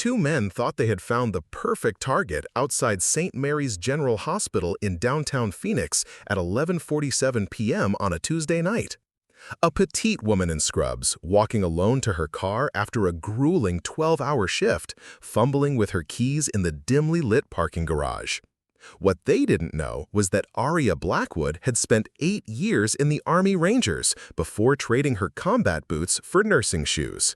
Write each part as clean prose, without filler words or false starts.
Two men thought they had found the perfect target outside St. Mary's General Hospital in downtown Phoenix at 11:47 p.m. on a Tuesday night. A petite woman in scrubs, walking alone to her car after a grueling 12-hour shift, fumbling with her keys in the dimly lit parking garage. What they didn't know was that Aria Blackwood had spent 8 years in the Army Rangers before trading her combat boots for nursing shoes.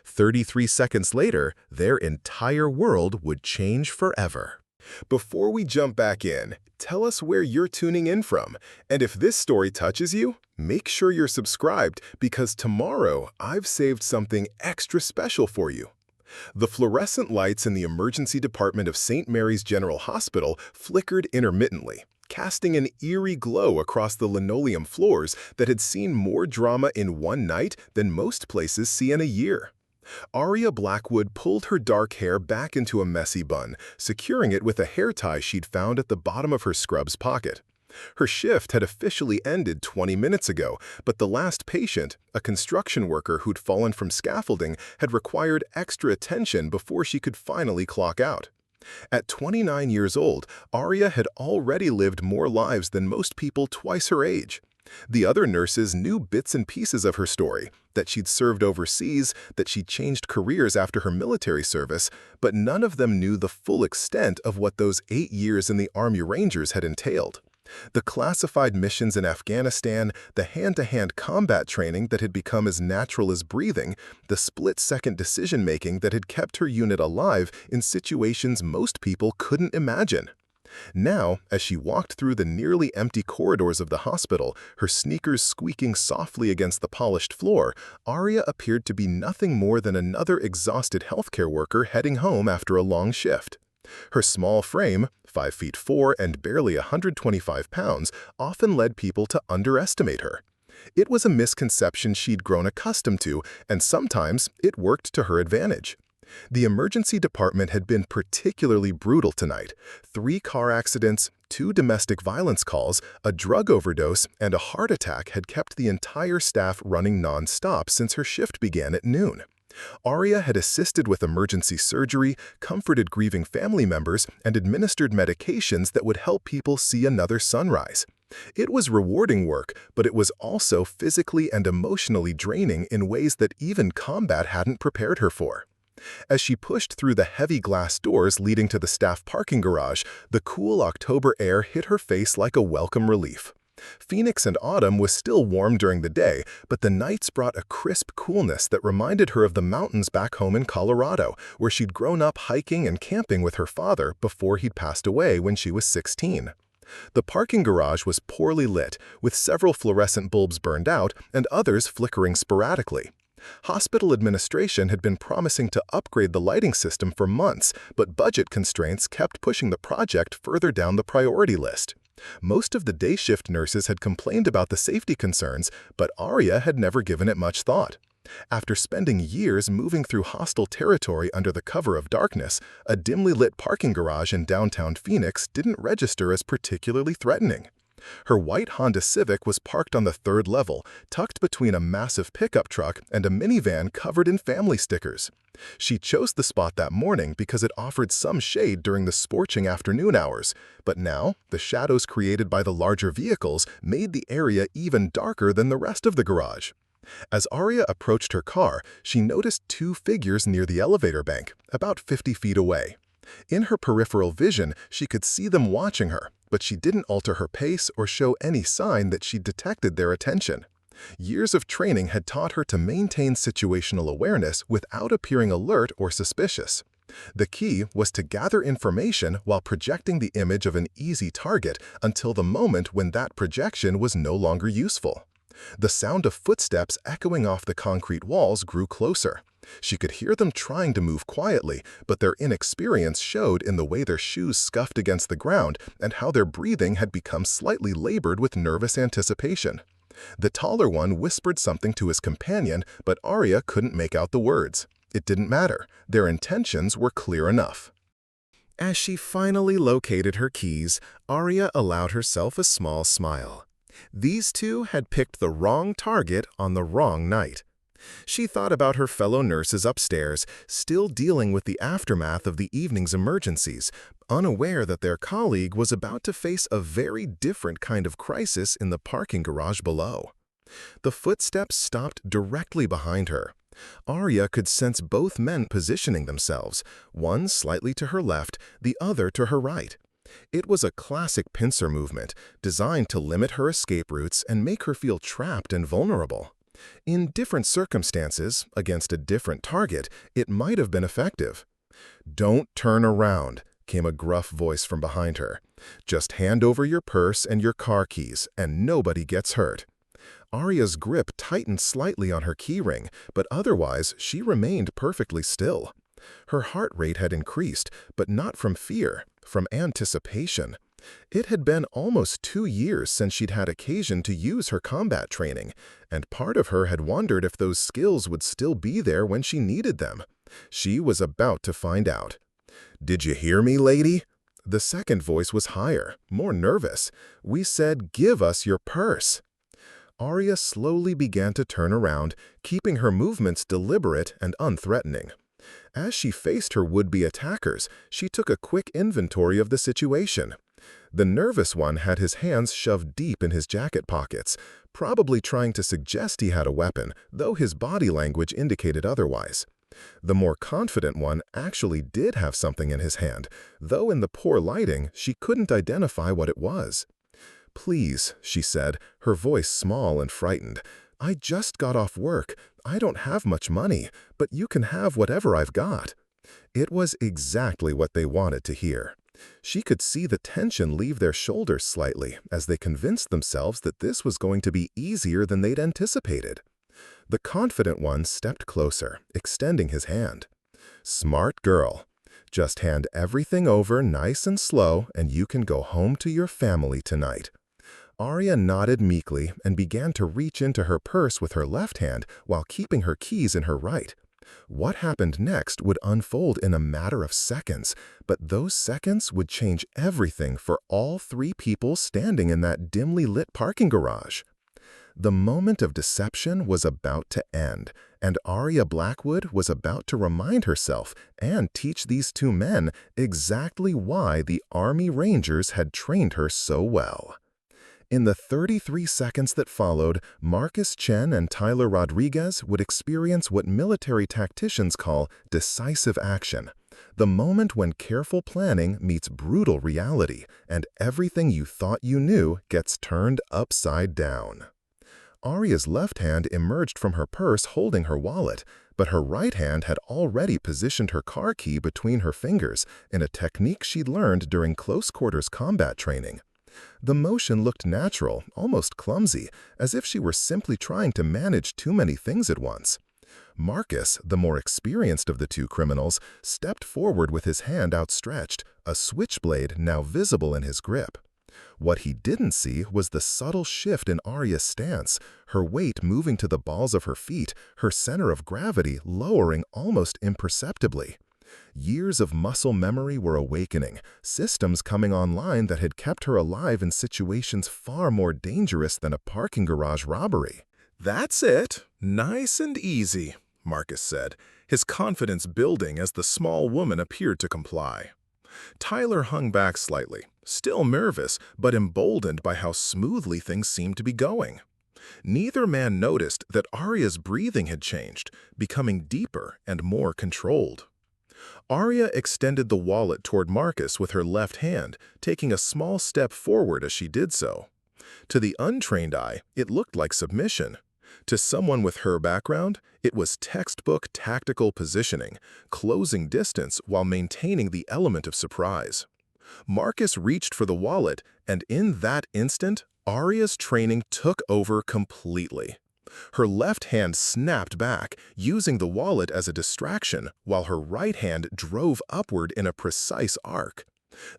33 seconds later, their entire world would change forever. Before we jump back in, tell us where you're tuning in from. And if this story touches you, make sure you're subscribed because tomorrow I've saved something extra special for you. The fluorescent lights in the emergency department of St. Mary's General Hospital flickered intermittently, casting an eerie glow across the linoleum floors that had seen more drama in one night than most places see in a year. Aria Blackwood pulled her dark hair back into a messy bun, securing it with a hair tie she'd found at the bottom of her scrubs pocket. Her shift had officially ended 20 minutes ago, but the last patient, a construction worker who'd fallen from scaffolding, had required extra attention before she could finally clock out. At 29 years old, Aria had already lived more lives than most people twice her age. The other nurses knew bits and pieces of her story, that she'd served overseas, that she'd changed careers after her military service, but none of them knew the full extent of what those 8 years in the Army Rangers had entailed. The classified missions in Afghanistan, the hand-to-hand combat training that had become as natural as breathing, the split-second decision-making that had kept her unit alive in situations most people couldn't imagine. Now, as she walked through the nearly empty corridors of the hospital, her sneakers squeaking softly against the polished floor, Aria appeared to be nothing more than another exhausted healthcare worker heading home after a long shift. Her small frame, 5'4" and barely 125 pounds, often led people to underestimate her. It was a misconception she'd grown accustomed to, and sometimes it worked to her advantage. The emergency department had been particularly brutal tonight. 3 car accidents, 2 domestic violence calls, a drug overdose, and a heart attack had kept the entire staff running non-stop since her shift began at noon. Aria had assisted with emergency surgery, comforted grieving family members, and administered medications that would help people see another sunrise. It was rewarding work, but it was also physically and emotionally draining in ways that even combat hadn't prepared her for. As she pushed through the heavy glass doors leading to the staff parking garage, the cool October air hit her face like a welcome relief. Phoenix and autumn was still warm during the day, but the nights brought a crisp coolness that reminded her of the mountains back home in Colorado, where she'd grown up hiking and camping with her father before he'd passed away when she was 16. The parking garage was poorly lit, with several fluorescent bulbs burned out and others flickering sporadically. Hospital administration had been promising to upgrade the lighting system for months, but budget constraints kept pushing the project further down the priority list. Most of the day shift nurses had complained about the safety concerns, but Aria had never given it much thought. After spending years moving through hostile territory under the cover of darkness, a dimly lit parking garage in downtown Phoenix didn't register as particularly threatening. Her white Honda Civic was parked on the 3rd level, tucked between a massive pickup truck and a minivan covered in family stickers. She chose the spot that morning because it offered some shade during the scorching afternoon hours, but now the shadows created by the larger vehicles made the area even darker than the rest of the garage. As Aria approached her car, she noticed 2 figures near the elevator bank, about 50 feet away. In her peripheral vision, she could see them watching her, but she didn't alter her pace or show any sign that she detected their attention. Years of training had taught her to maintain situational awareness without appearing alert or suspicious. The key was to gather information while projecting the image of an easy target until the moment when that projection was no longer useful. The sound of footsteps echoing off the concrete walls grew closer. She could hear them trying to move quietly, but their inexperience showed in the way their shoes scuffed against the ground and how their breathing had become slightly labored with nervous anticipation. The taller one whispered something to his companion, but Aria couldn't make out the words. It didn't matter. Their intentions were clear enough. As she finally located her keys, Aria allowed herself a small smile. These two had picked the wrong target on the wrong night. She thought about her fellow nurses upstairs, still dealing with the aftermath of the evening's emergencies, unaware that their colleague was about to face a very different kind of crisis in the parking garage below. The footsteps stopped directly behind her. Arya could sense both men positioning themselves, one slightly to her left, the other to her right. It was a classic pincer movement, designed to limit her escape routes and make her feel trapped and vulnerable. In different circumstances, against a different target, it might have been effective. "Don't turn around," came a gruff voice from behind her. "Just hand over your purse and your car keys, and nobody gets hurt." Arya's grip tightened slightly on her keyring, but otherwise she remained perfectly still. Her heart rate had increased, but not from fear, from anticipation. It had been almost 2 years since she'd had occasion to use her combat training, and part of her had wondered if those skills would still be there when she needed them. She was about to find out. "Did you hear me, lady?" The second voice was higher, more nervous. "We said, give us your purse." Arya slowly began to turn around, keeping her movements deliberate and unthreatening. As she faced her would-be attackers, she took a quick inventory of the situation. The nervous one had his hands shoved deep in his jacket pockets, probably trying to suggest he had a weapon, though his body language indicated otherwise. The more confident one actually did have something in his hand, though in the poor lighting she couldn't identify what it was. "Please," she said, her voice small and frightened. "I just got off work. I don't have much money, but you can have whatever I've got." It was exactly what they wanted to hear. She could see the tension leave their shoulders slightly as they convinced themselves that this was going to be easier than they'd anticipated. The confident one stepped closer, extending his hand. "Smart girl. Just hand everything over nice and slow, and you can go home to your family tonight." Arya nodded meekly and began to reach into her purse with her left hand while keeping her keys in her right. What happened next would unfold in a matter of seconds, but those seconds would change everything for all 3 people standing in that dimly lit parking garage. The moment of deception was about to end, and Arya Blackwood was about to remind herself and teach these 2 men exactly why the Army Rangers had trained her so well. In the 33 seconds that followed, Marcus Chen and Tyler Rodriguez would experience what military tacticians call decisive action, the moment when careful planning meets brutal reality, and everything you thought you knew gets turned upside down. Arya's left hand emerged from her purse holding her wallet, but her right hand had already positioned her car key between her fingers in a technique she'd learned during close-quarters combat training. The motion looked natural, almost clumsy, as if she were simply trying to manage too many things at once. Marcus, the more experienced of the 2 criminals, stepped forward with his hand outstretched, a switchblade now visible in his grip. What he didn't see was the subtle shift in Arya's stance, her weight moving to the balls of her feet, her center of gravity lowering almost imperceptibly. Years of muscle memory were awakening, systems coming online that had kept her alive in situations far more dangerous than a parking garage robbery. "That's it. Nice and easy," Marcus said, his confidence building as the small woman appeared to comply. Tyler hung back slightly, still nervous but emboldened by how smoothly things seemed to be going. Neither man noticed that Arya's breathing had changed, becoming deeper and more controlled. Arya extended the wallet toward Marcus with her left hand, taking a small step forward as she did so. To the untrained eye, it looked like submission. To someone with her background, it was textbook tactical positioning, closing distance while maintaining the element of surprise. Marcus reached for the wallet, and in that instant, Arya's training took over completely. Her left hand snapped back, using the wallet as a distraction, while her right hand drove upward in a precise arc.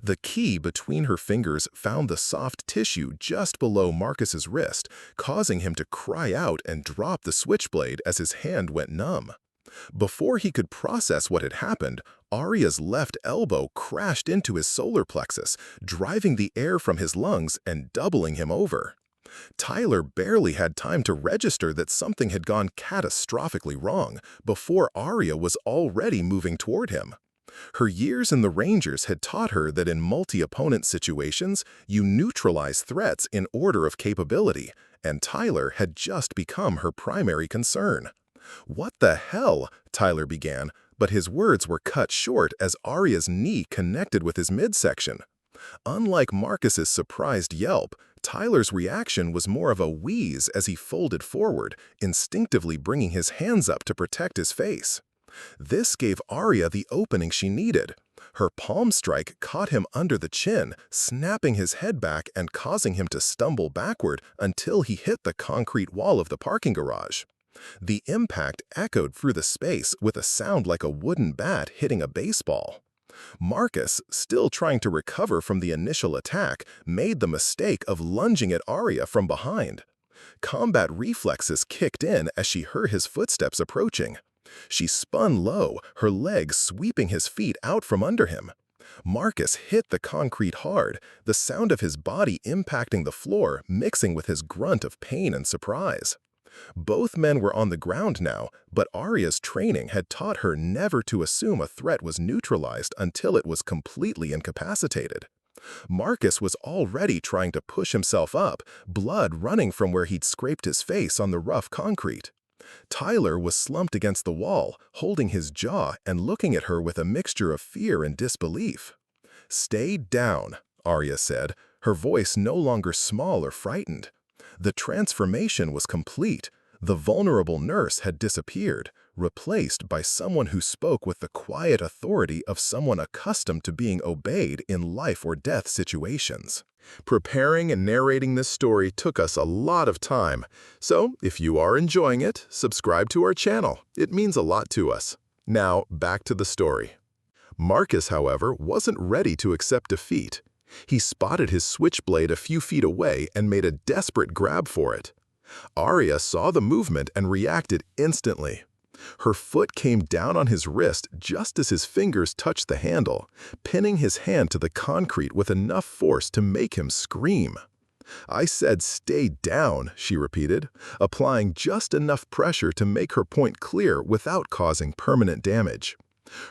The key between her fingers found the soft tissue just below Marcus's wrist, causing him to cry out and drop the switchblade as his hand went numb. Before he could process what had happened, Arya's left elbow crashed into his solar plexus, driving the air from his lungs and doubling him over. Tyler barely had time to register that something had gone catastrophically wrong before Arya was already moving toward him. Her years in the Rangers had taught her that in multi-opponent situations, you neutralize threats in order of capability, and Tyler had just become her primary concern. "What the hell?" Tyler began, but his words were cut short as Arya's knee connected with his midsection. Unlike Marcus's surprised yelp, Tyler's reaction was more of a wheeze as he folded forward, instinctively bringing his hands up to protect his face. This gave Arya the opening she needed. Her palm strike caught him under the chin, snapping his head back and causing him to stumble backward until he hit the concrete wall of the parking garage. The impact echoed through the space with a sound like a wooden bat hitting a baseball. Marcus, still trying to recover from the initial attack, made the mistake of lunging at Arya from behind. Combat reflexes kicked in as she heard his footsteps approaching. She spun low, her legs sweeping his feet out from under him. Marcus hit the concrete hard, the sound of his body impacting the floor mixing with his grunt of pain and surprise. Both men were on the ground now, but Arya's training had taught her never to assume a threat was neutralized until it was completely incapacitated. Marcus was already trying to push himself up, blood running from where he'd scraped his face on the rough concrete. Tyler was slumped against the wall, holding his jaw and looking at her with a mixture of fear and disbelief. "Stay down," Arya said, her voice no longer small or frightened. The transformation was complete. The vulnerable nurse had disappeared, replaced by someone who spoke with the quiet authority of someone accustomed to being obeyed in life or death situations. Preparing and narrating this story took us a lot of time, so if you are enjoying it, subscribe to our channel. It means a lot to us. Now, back to the story. Marcus, however, wasn't ready to accept defeat. He spotted his switchblade a few feet away and made a desperate grab for it. Arya saw the movement and reacted instantly. Her foot came down on his wrist just as his fingers touched the handle, pinning his hand to the concrete with enough force to make him scream. "I said stay down," she repeated, applying just enough pressure to make her point clear without causing permanent damage.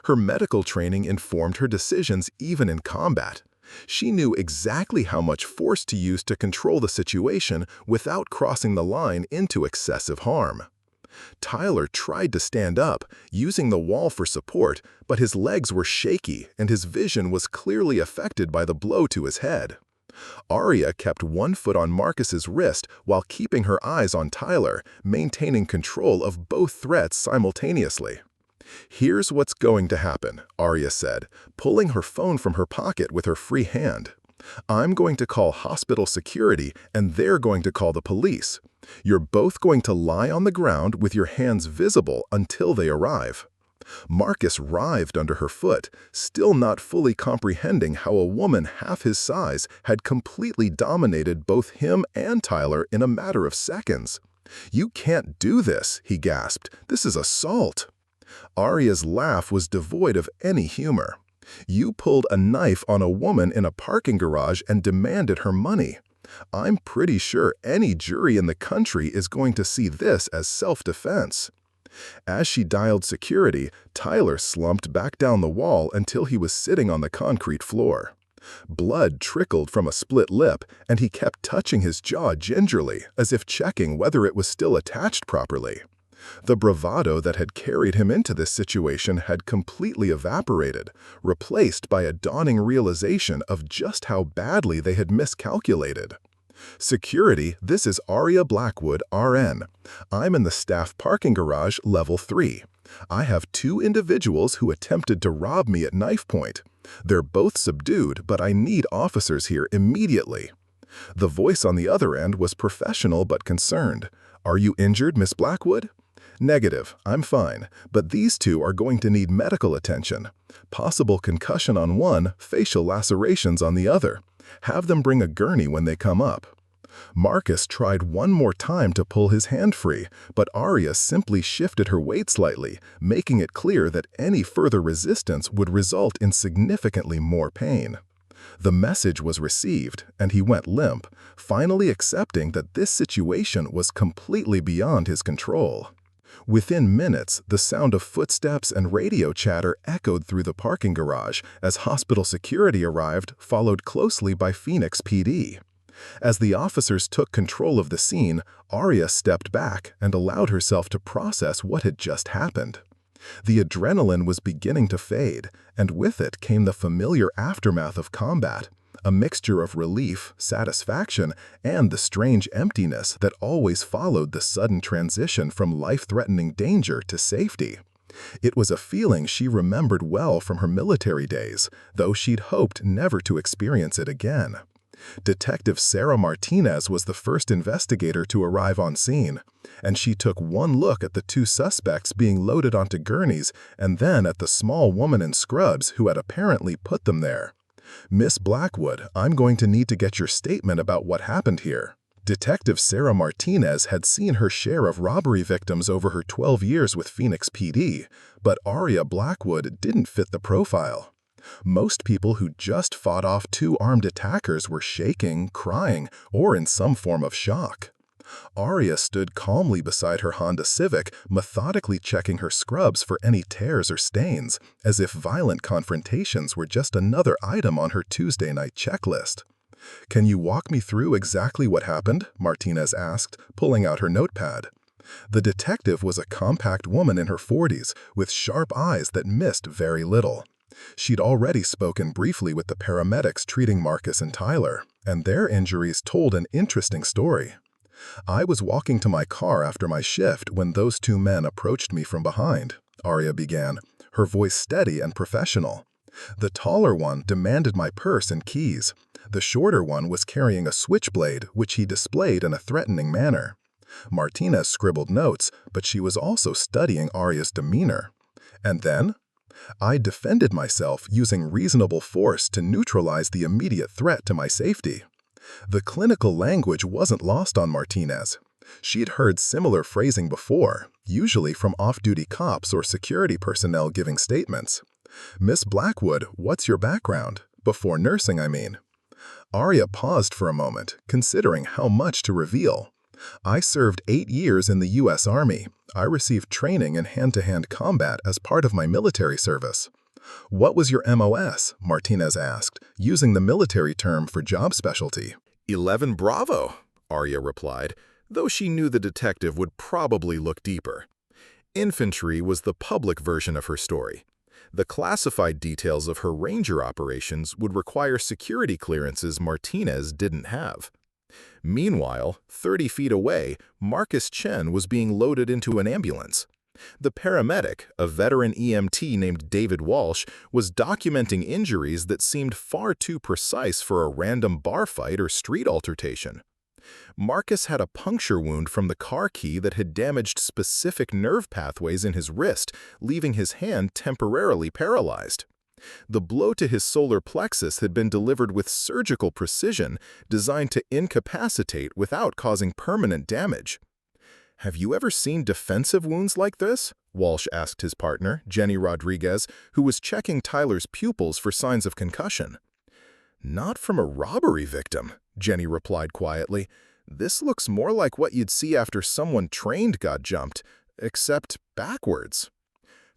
Her medical training informed her decisions even in combat. She knew exactly how much force to use to control the situation without crossing the line into excessive harm. Tyler tried to stand up, using the wall for support, but his legs were shaky and his vision was clearly affected by the blow to his head. Arya kept one foot on Marcus's wrist while keeping her eyes on Tyler, maintaining control of both threats simultaneously. "Here's what's going to happen," Arya said, pulling her phone from her pocket with her free hand. "I'm going to call hospital security and they're going to call the police. You're both going to lie on the ground with your hands visible until they arrive." Marcus writhed under her foot, still not fully comprehending how a woman half his size had completely dominated both him and Tyler in a matter of seconds. "You can't do this," he gasped. "This is assault." Arya's laugh was devoid of any humor. "You pulled a knife on a woman in a parking garage and demanded her money. I'm pretty sure any jury in the country is going to see this as self-defense." As she dialed security, Tyler slumped back down the wall until he was sitting on the concrete floor. Blood trickled from a split lip, and he kept touching his jaw gingerly, as if checking whether it was still attached properly. The bravado that had carried him into this situation had completely evaporated, replaced by a dawning realization of just how badly they had miscalculated. "Security, this is Arya Blackwood, RN. I'm in the staff parking garage, level 3. I have 2 individuals who attempted to rob me at knife point. They're both subdued, but I need officers here immediately." The voice on the other end was professional but concerned. "Are you injured, Miss Blackwood?" "Negative, I'm fine, but these 2 are going to need medical attention. Possible concussion on one, facial lacerations on the other. Have them bring a gurney when they come up." Marcus tried one more time to pull his hand free, but Arya simply shifted her weight slightly, making it clear that any further resistance would result in significantly more pain. The message was received, and he went limp, finally accepting that this situation was completely beyond his control. Within minutes, the sound of footsteps and radio chatter echoed through the parking garage as hospital security arrived, followed closely by Phoenix PD. As the officers took control of the scene, Arya stepped back and allowed herself to process what had just happened. The adrenaline was beginning to fade, and with it came the familiar aftermath of combat, a mixture of relief, satisfaction, and the strange emptiness that always followed the sudden transition from life-threatening danger to safety. It was a feeling she remembered well from her military days, though she'd hoped never to experience it again. Detective Sarah Martinez was the first investigator to arrive on scene, and she took one look at the two suspects being loaded onto gurneys and then at the small woman in scrubs who had apparently put them there. "Miss Blackwood, I'm going to need to get your statement about what happened here." Detective Sarah Martinez had seen her share of robbery victims over her 12 years with Phoenix PD, but Arya Blackwood didn't fit the profile. Most people who just fought off two armed attackers were shaking, crying, or in some form of shock. Arya stood calmly beside her Honda Civic, methodically checking her scrubs for any tears or stains, as if violent confrontations were just another item on her Tuesday night checklist. "Can you walk me through exactly what happened?" Martinez asked, pulling out her notepad. The detective was a compact woman in her 40s, with sharp eyes that missed very little. She'd already spoken briefly with the paramedics treating Marcus and Tyler, and their injuries told an interesting story. "I was walking to my car after my shift when those two men approached me from behind," Arya began, her voice steady and professional. "The taller one demanded my purse and keys. The shorter one was carrying a switchblade, which he displayed in a threatening manner." Martinez scribbled notes, but she was also studying Arya's demeanor. "And then?" "I defended myself using reasonable force to neutralize the immediate threat to my safety." The clinical language wasn't lost on Martinez. She'd heard similar phrasing before, usually from off-duty cops or security personnel giving statements. "Miss Blackwood, what's your background? Before nursing, I mean." Arya paused for a moment, considering how much to reveal. "I served 8 years in the U.S. Army. I received training in hand-to-hand combat as part of my military service." "What was your MOS?" Martinez asked, using the military term for job specialty. 11 Bravo, Arya replied, though she knew the detective would probably look deeper. Infantry was the public version of her story. The classified details of her Ranger operations would require security clearances Martinez didn't have. Meanwhile, 30 feet away, Marcus Chen was being loaded into an ambulance. The paramedic, a veteran EMT named David Walsh, was documenting injuries that seemed far too precise for a random bar fight or street altercation. Marcus had a puncture wound from the car key that had damaged specific nerve pathways in his wrist, leaving his hand temporarily paralyzed. The blow to his solar plexus had been delivered with surgical precision, designed to incapacitate without causing permanent damage. "Have you ever seen defensive wounds like this?" Walsh asked his partner, Jenny Rodriguez, who was checking Tyler's pupils for signs of concussion. "Not from a robbery victim," Jenny replied quietly. "This looks more like what you'd see after someone trained got jumped, except backwards."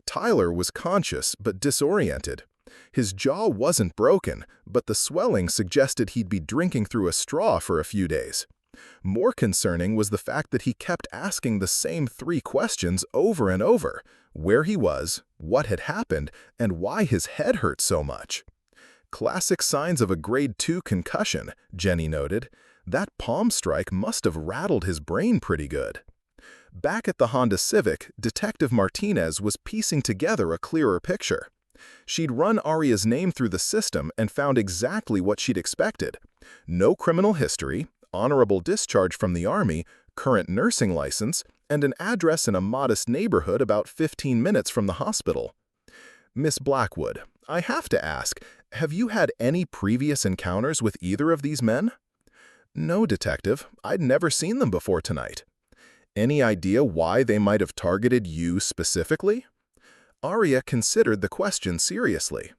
Tyler was conscious but disoriented. His jaw wasn't broken, but the swelling suggested he'd be drinking through a straw for a few days. More concerning was the fact that he kept asking the same 3 questions over and over: where he was, what had happened, and why his head hurt so much. "Classic signs of a grade 2 concussion," Jenny noted. "That palm strike must have rattled his brain pretty good." Back at the Honda Civic, Detective Martinez was piecing together a clearer picture. She'd run Arya's name through the system and found exactly what she'd expected. No criminal history, honorable discharge from the Army, current nursing license, and an address in a modest neighborhood about 15 minutes from the hospital. "Miss Blackwood, I have to ask, have you had any previous encounters with either of these men?" "No, Detective. I'd never seen them before tonight." "Any idea why they might have targeted you specifically?" Arya considered the question seriously.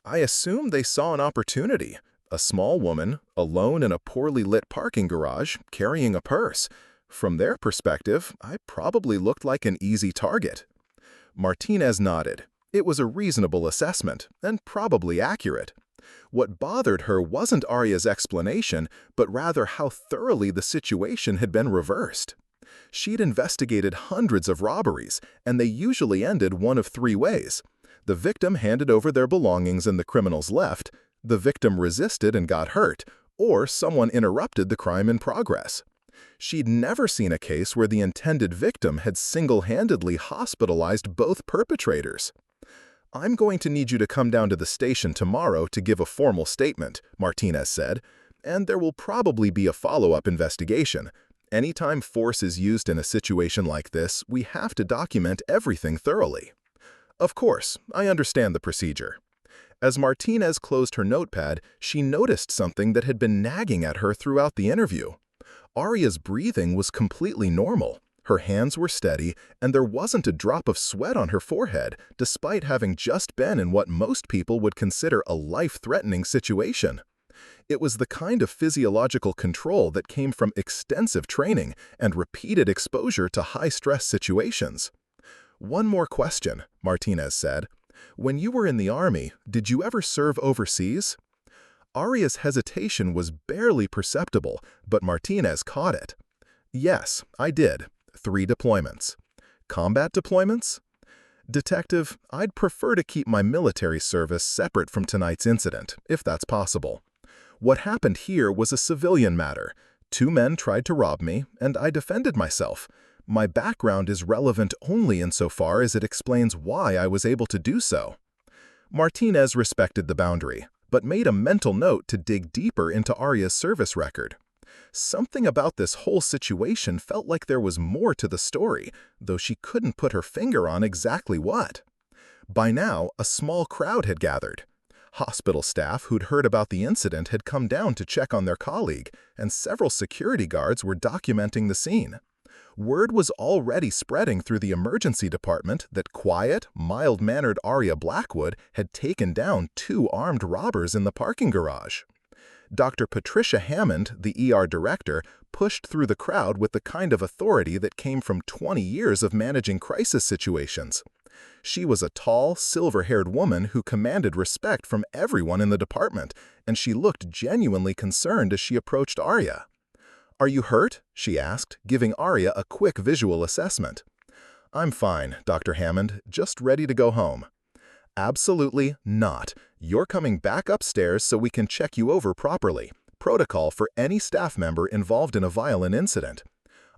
I assume they saw an opportunity. A small woman, alone in a poorly lit parking garage, carrying a purse. From their perspective, I probably looked like an easy target. Martinez nodded. It was a reasonable assessment, and probably accurate. What bothered her wasn't Arya's explanation, but rather how thoroughly the situation had been reversed. She'd investigated hundreds of robberies, and they usually ended one of three ways. The victim handed over their belongings and the criminals left, the victim resisted and got hurt, or someone interrupted the crime in progress. She'd never seen a case where the intended victim had single-handedly hospitalized both perpetrators. "I'm going to need you to come down to the station tomorrow to give a formal statement," Martinez said, "and there will probably be a follow-up investigation. Anytime force is used in a situation like this, we have to document everything thoroughly." "Of course, I understand the procedure." As Martinez closed her notepad, she noticed something that had been nagging at her throughout the interview. Arya's breathing was completely normal. Her hands were steady, and there wasn't a drop of sweat on her forehead, despite having just been in what most people would consider a life-threatening situation. It was the kind of physiological control that came from extensive training and repeated exposure to high-stress situations. "One more question," Martinez said. "When you were in the Army, did you ever serve overseas?" Arya's hesitation was barely perceptible, but Martinez caught it. "Yes, I did. 3 deployments." "Combat deployments?" "Detective, I'd prefer to keep my military service separate from tonight's incident, if that's possible. What happened here was a civilian matter. 2 men tried to rob me, and I defended myself. My background is relevant only insofar as it explains why I was able to do so." Martinez respected the boundary, but made a mental note to dig deeper into Arya's service record. Something about this whole situation felt like there was more to the story, though she couldn't put her finger on exactly what. By now, a small crowd had gathered. Hospital staff who'd heard about the incident had come down to check on their colleague, and several security guards were documenting the scene. Word was already spreading through the emergency department that quiet, mild-mannered Arya Blackwood had taken down 2 armed robbers in the parking garage. Dr. Patricia Hammond, the ER director, pushed through the crowd with the kind of authority that came from 20 years of managing crisis situations. She was a tall, silver-haired woman who commanded respect from everyone in the department, and she looked genuinely concerned as she approached Arya. "Are you hurt?" she asked, giving Arya a quick visual assessment. "I'm fine, Dr. Hammond, just ready to go home." "Absolutely not. You're coming back upstairs so we can check you over properly. Protocol for any staff member involved in a violent incident."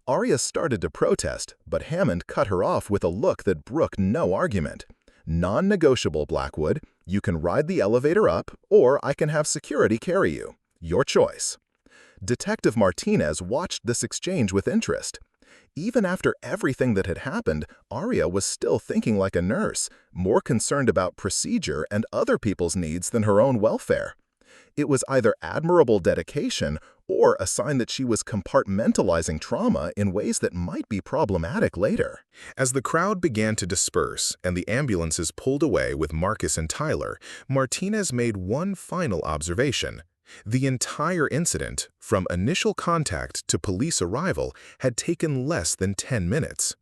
Arya started to protest, but Hammond cut her off with a look that brooked no argument. "Non-negotiable, Blackwood. You can ride the elevator up, or I can have security carry you. Your choice." Detective Martinez watched this exchange with interest. Even after everything that had happened, Arya was still thinking like a nurse, more concerned about procedure and other people's needs than her own welfare. It was either admirable dedication or a sign that she was compartmentalizing trauma in ways that might be problematic later. As the crowd began to disperse and the ambulances pulled away with Marcus and Tyler, Martinez made one final observation. The entire incident, from initial contact to police arrival, had taken less than 10 minutes.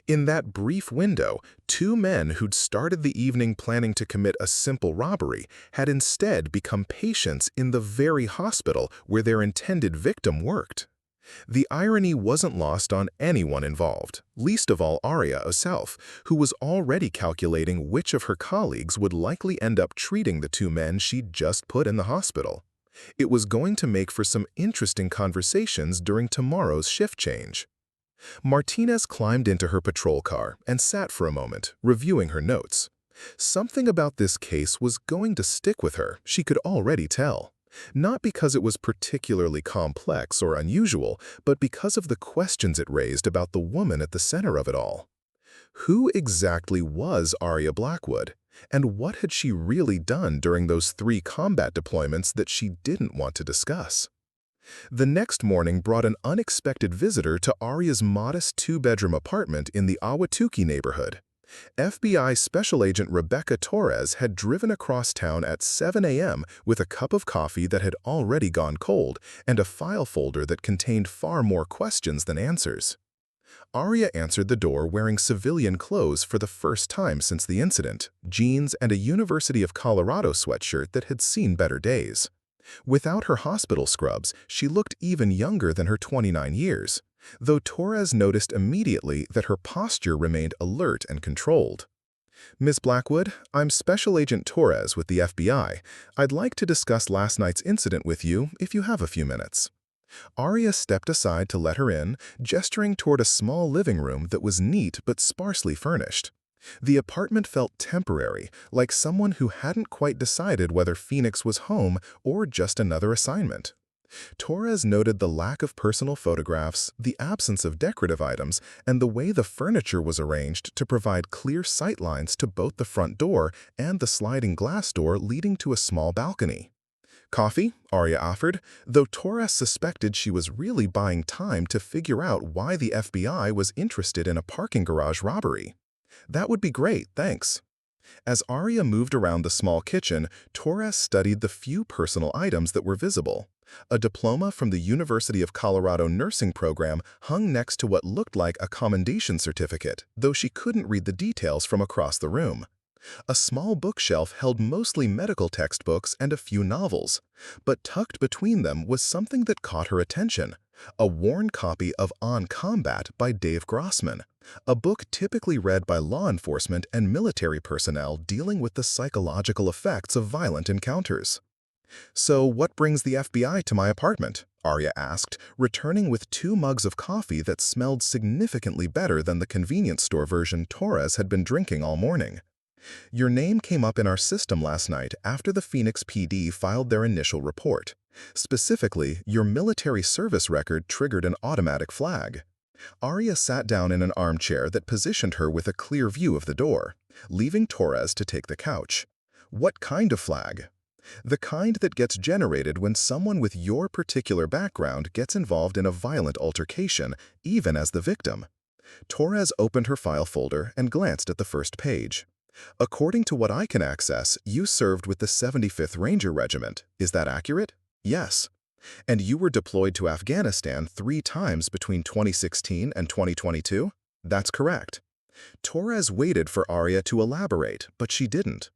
In that brief window, 2 men who'd started the evening planning to commit a simple robbery had instead become patients in the very hospital where their intended victim worked. The irony wasn't lost on anyone involved, least of all Arya herself, who was already calculating which of her colleagues would likely end up treating the 2 men she'd just put in the hospital. It was going to make for some interesting conversations during tomorrow's shift change. Martinez climbed into her patrol car and sat for a moment, reviewing her notes. Something about this case was going to stick with her, she could already tell. Not because it was particularly complex or unusual, but because of the questions it raised about the woman at the center of it all. Who exactly was Arya Blackwood? And what had she really done during those 3 combat deployments that she didn't want to discuss? The next morning brought an unexpected visitor to Arya's modest 2-bedroom apartment in the Ahwatukee neighborhood. FBI Special Agent Rebecca Torres had driven across town at 7 a.m. with a cup of coffee that had already gone cold and a file folder that contained far more questions than answers. Arya answered the door wearing civilian clothes for the first time since the incident, jeans and a University of Colorado sweatshirt that had seen better days. Without her hospital scrubs, she looked even younger than her 29 years, though Torres noticed immediately that her posture remained alert and controlled. "Miss Blackwood, I'm Special Agent Torres with the FBI. I'd like to discuss last night's incident with you if you have a few minutes." Arya stepped aside to let her in, gesturing toward a small living room that was neat but sparsely furnished. The apartment felt temporary, like someone who hadn't quite decided whether Phoenix was home or just another assignment. Torres noted the lack of personal photographs, the absence of decorative items, and the way the furniture was arranged to provide clear sightlines to both the front door and the sliding glass door leading to a small balcony. "Coffee?" Arya offered, though Torres suspected she was really buying time to figure out why the FBI was interested in a parking garage robbery. "That would be great, thanks." As Arya moved around the small kitchen, Torres studied the few personal items that were visible. A diploma from the University of Colorado nursing program hung next to what looked like a commendation certificate, though she couldn't read the details from across the room. A small bookshelf held mostly medical textbooks and a few novels, but tucked between them was something that caught her attention: a worn copy of On Combat by Dave Grossman, a book typically read by law enforcement and military personnel dealing with the psychological effects of violent encounters. "So what brings the FBI to my apartment?" Arya asked, returning with 2 mugs of coffee that smelled significantly better than the convenience store version Torres had been drinking all morning. "Your name came up in our system last night after the Phoenix PD filed their initial report. Specifically, your military service record triggered an automatic flag." Arya sat down in an armchair that positioned her with a clear view of the door, leaving Torres to take the couch. "What kind of flag?" "The kind that gets generated when someone with your particular background gets involved in a violent altercation, even as the victim." Torres opened her file folder and glanced at the first page. "According to what I can access, you served with the 75th Ranger Regiment. Is that accurate?" "Yes." "And you were deployed to Afghanistan 3 times between 2016 and 2022? "That's correct." Torres waited for Arya to elaborate, but she didn't.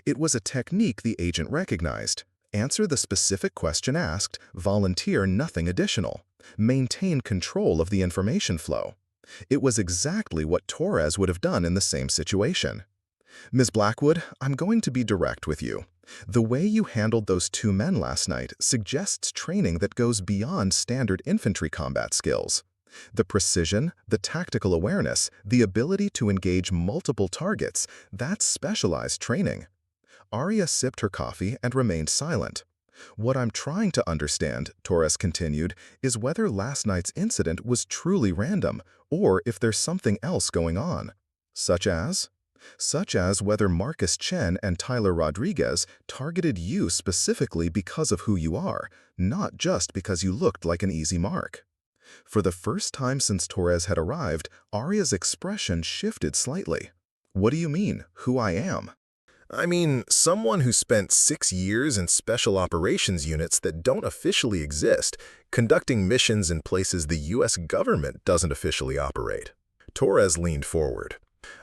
It was a technique the agent recognized. Answer the specific question asked, volunteer nothing additional. Maintain control of the information flow. It was exactly what Torres would have done in the same situation. "Ms. Blackwood, I'm going to be direct with you. The way you handled those 2 men last night suggests training that goes beyond standard infantry combat skills. The precision, the tactical awareness, the ability to engage multiple targets, that's specialized training." Arya sipped her coffee and remained silent. "What I'm trying to understand," Torres continued, "is whether last night's incident was truly random, or if there's something else going on." "Such as?" "Such as whether Marcus Chen and Tyler Rodriguez targeted you specifically because of who you are, not just because you looked like an easy mark." For the first time since Torres had arrived, Arya's expression shifted slightly. "What do you mean, who I am?" I mean, someone who spent 6 years in special operations units that don't officially exist, conducting missions in places the U.S. government doesn't officially operate. Torres leaned forward.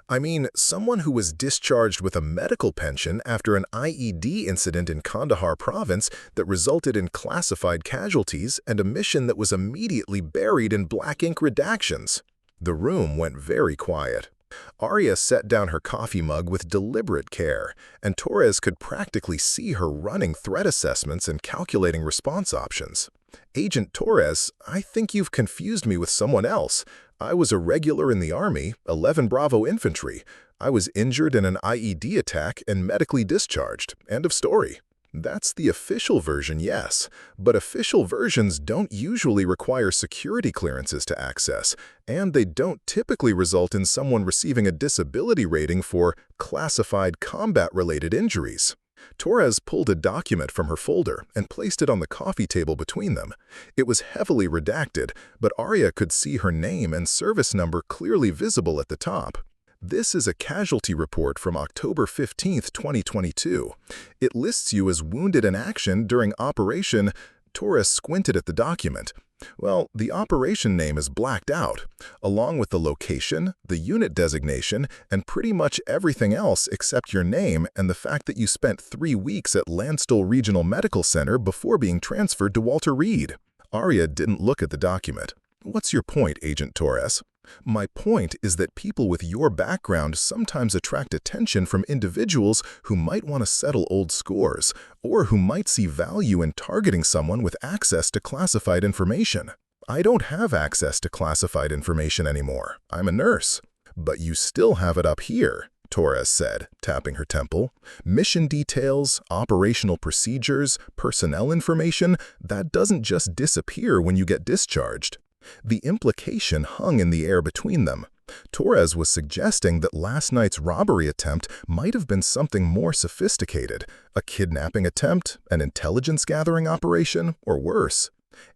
"I mean, someone who was discharged with a medical pension after an IED incident in Kandahar province that resulted in classified casualties and a mission that was immediately buried in black ink redactions." The room went very quiet. Arya set down her coffee mug with deliberate care, and Torres could practically see her running threat assessments and calculating response options. "Agent Torres, I think you've confused me with someone else. I was a regular in the Army, 11 Bravo Infantry. I was injured in an IED attack and medically discharged. End of story." That's the official version, yes, but official versions don't usually require security clearances to access, and they don't typically result in someone receiving a disability rating for classified combat-related injuries. Torres pulled a document from her folder and placed it on the coffee table between them. It was heavily redacted, but Arya could see her name and service number clearly visible at the top. This is a casualty report from October 15, 2022. It lists you as wounded in action during Operation. Torres squinted at the document. Well, the operation name is blacked out, along with the location, the unit designation, and pretty much everything else except your name and the fact that you spent 3 weeks at Landstuhl Regional Medical Center before being transferred to Walter Reed. Arya didn't look at the document. What's your point, Agent Torres? My point is that people with your background sometimes attract attention from individuals who might want to settle old scores, or who might see value in targeting someone with access to classified information. I don't have access to classified information anymore. I'm a nurse. But you still have it up here, Torres said, tapping her temple. Mission details, operational procedures, personnel information, that doesn't just disappear when you get discharged. The implication hung in the air between them. Torres was suggesting that last night's robbery attempt might have been something more sophisticated, a kidnapping attempt, an intelligence-gathering operation, or worse.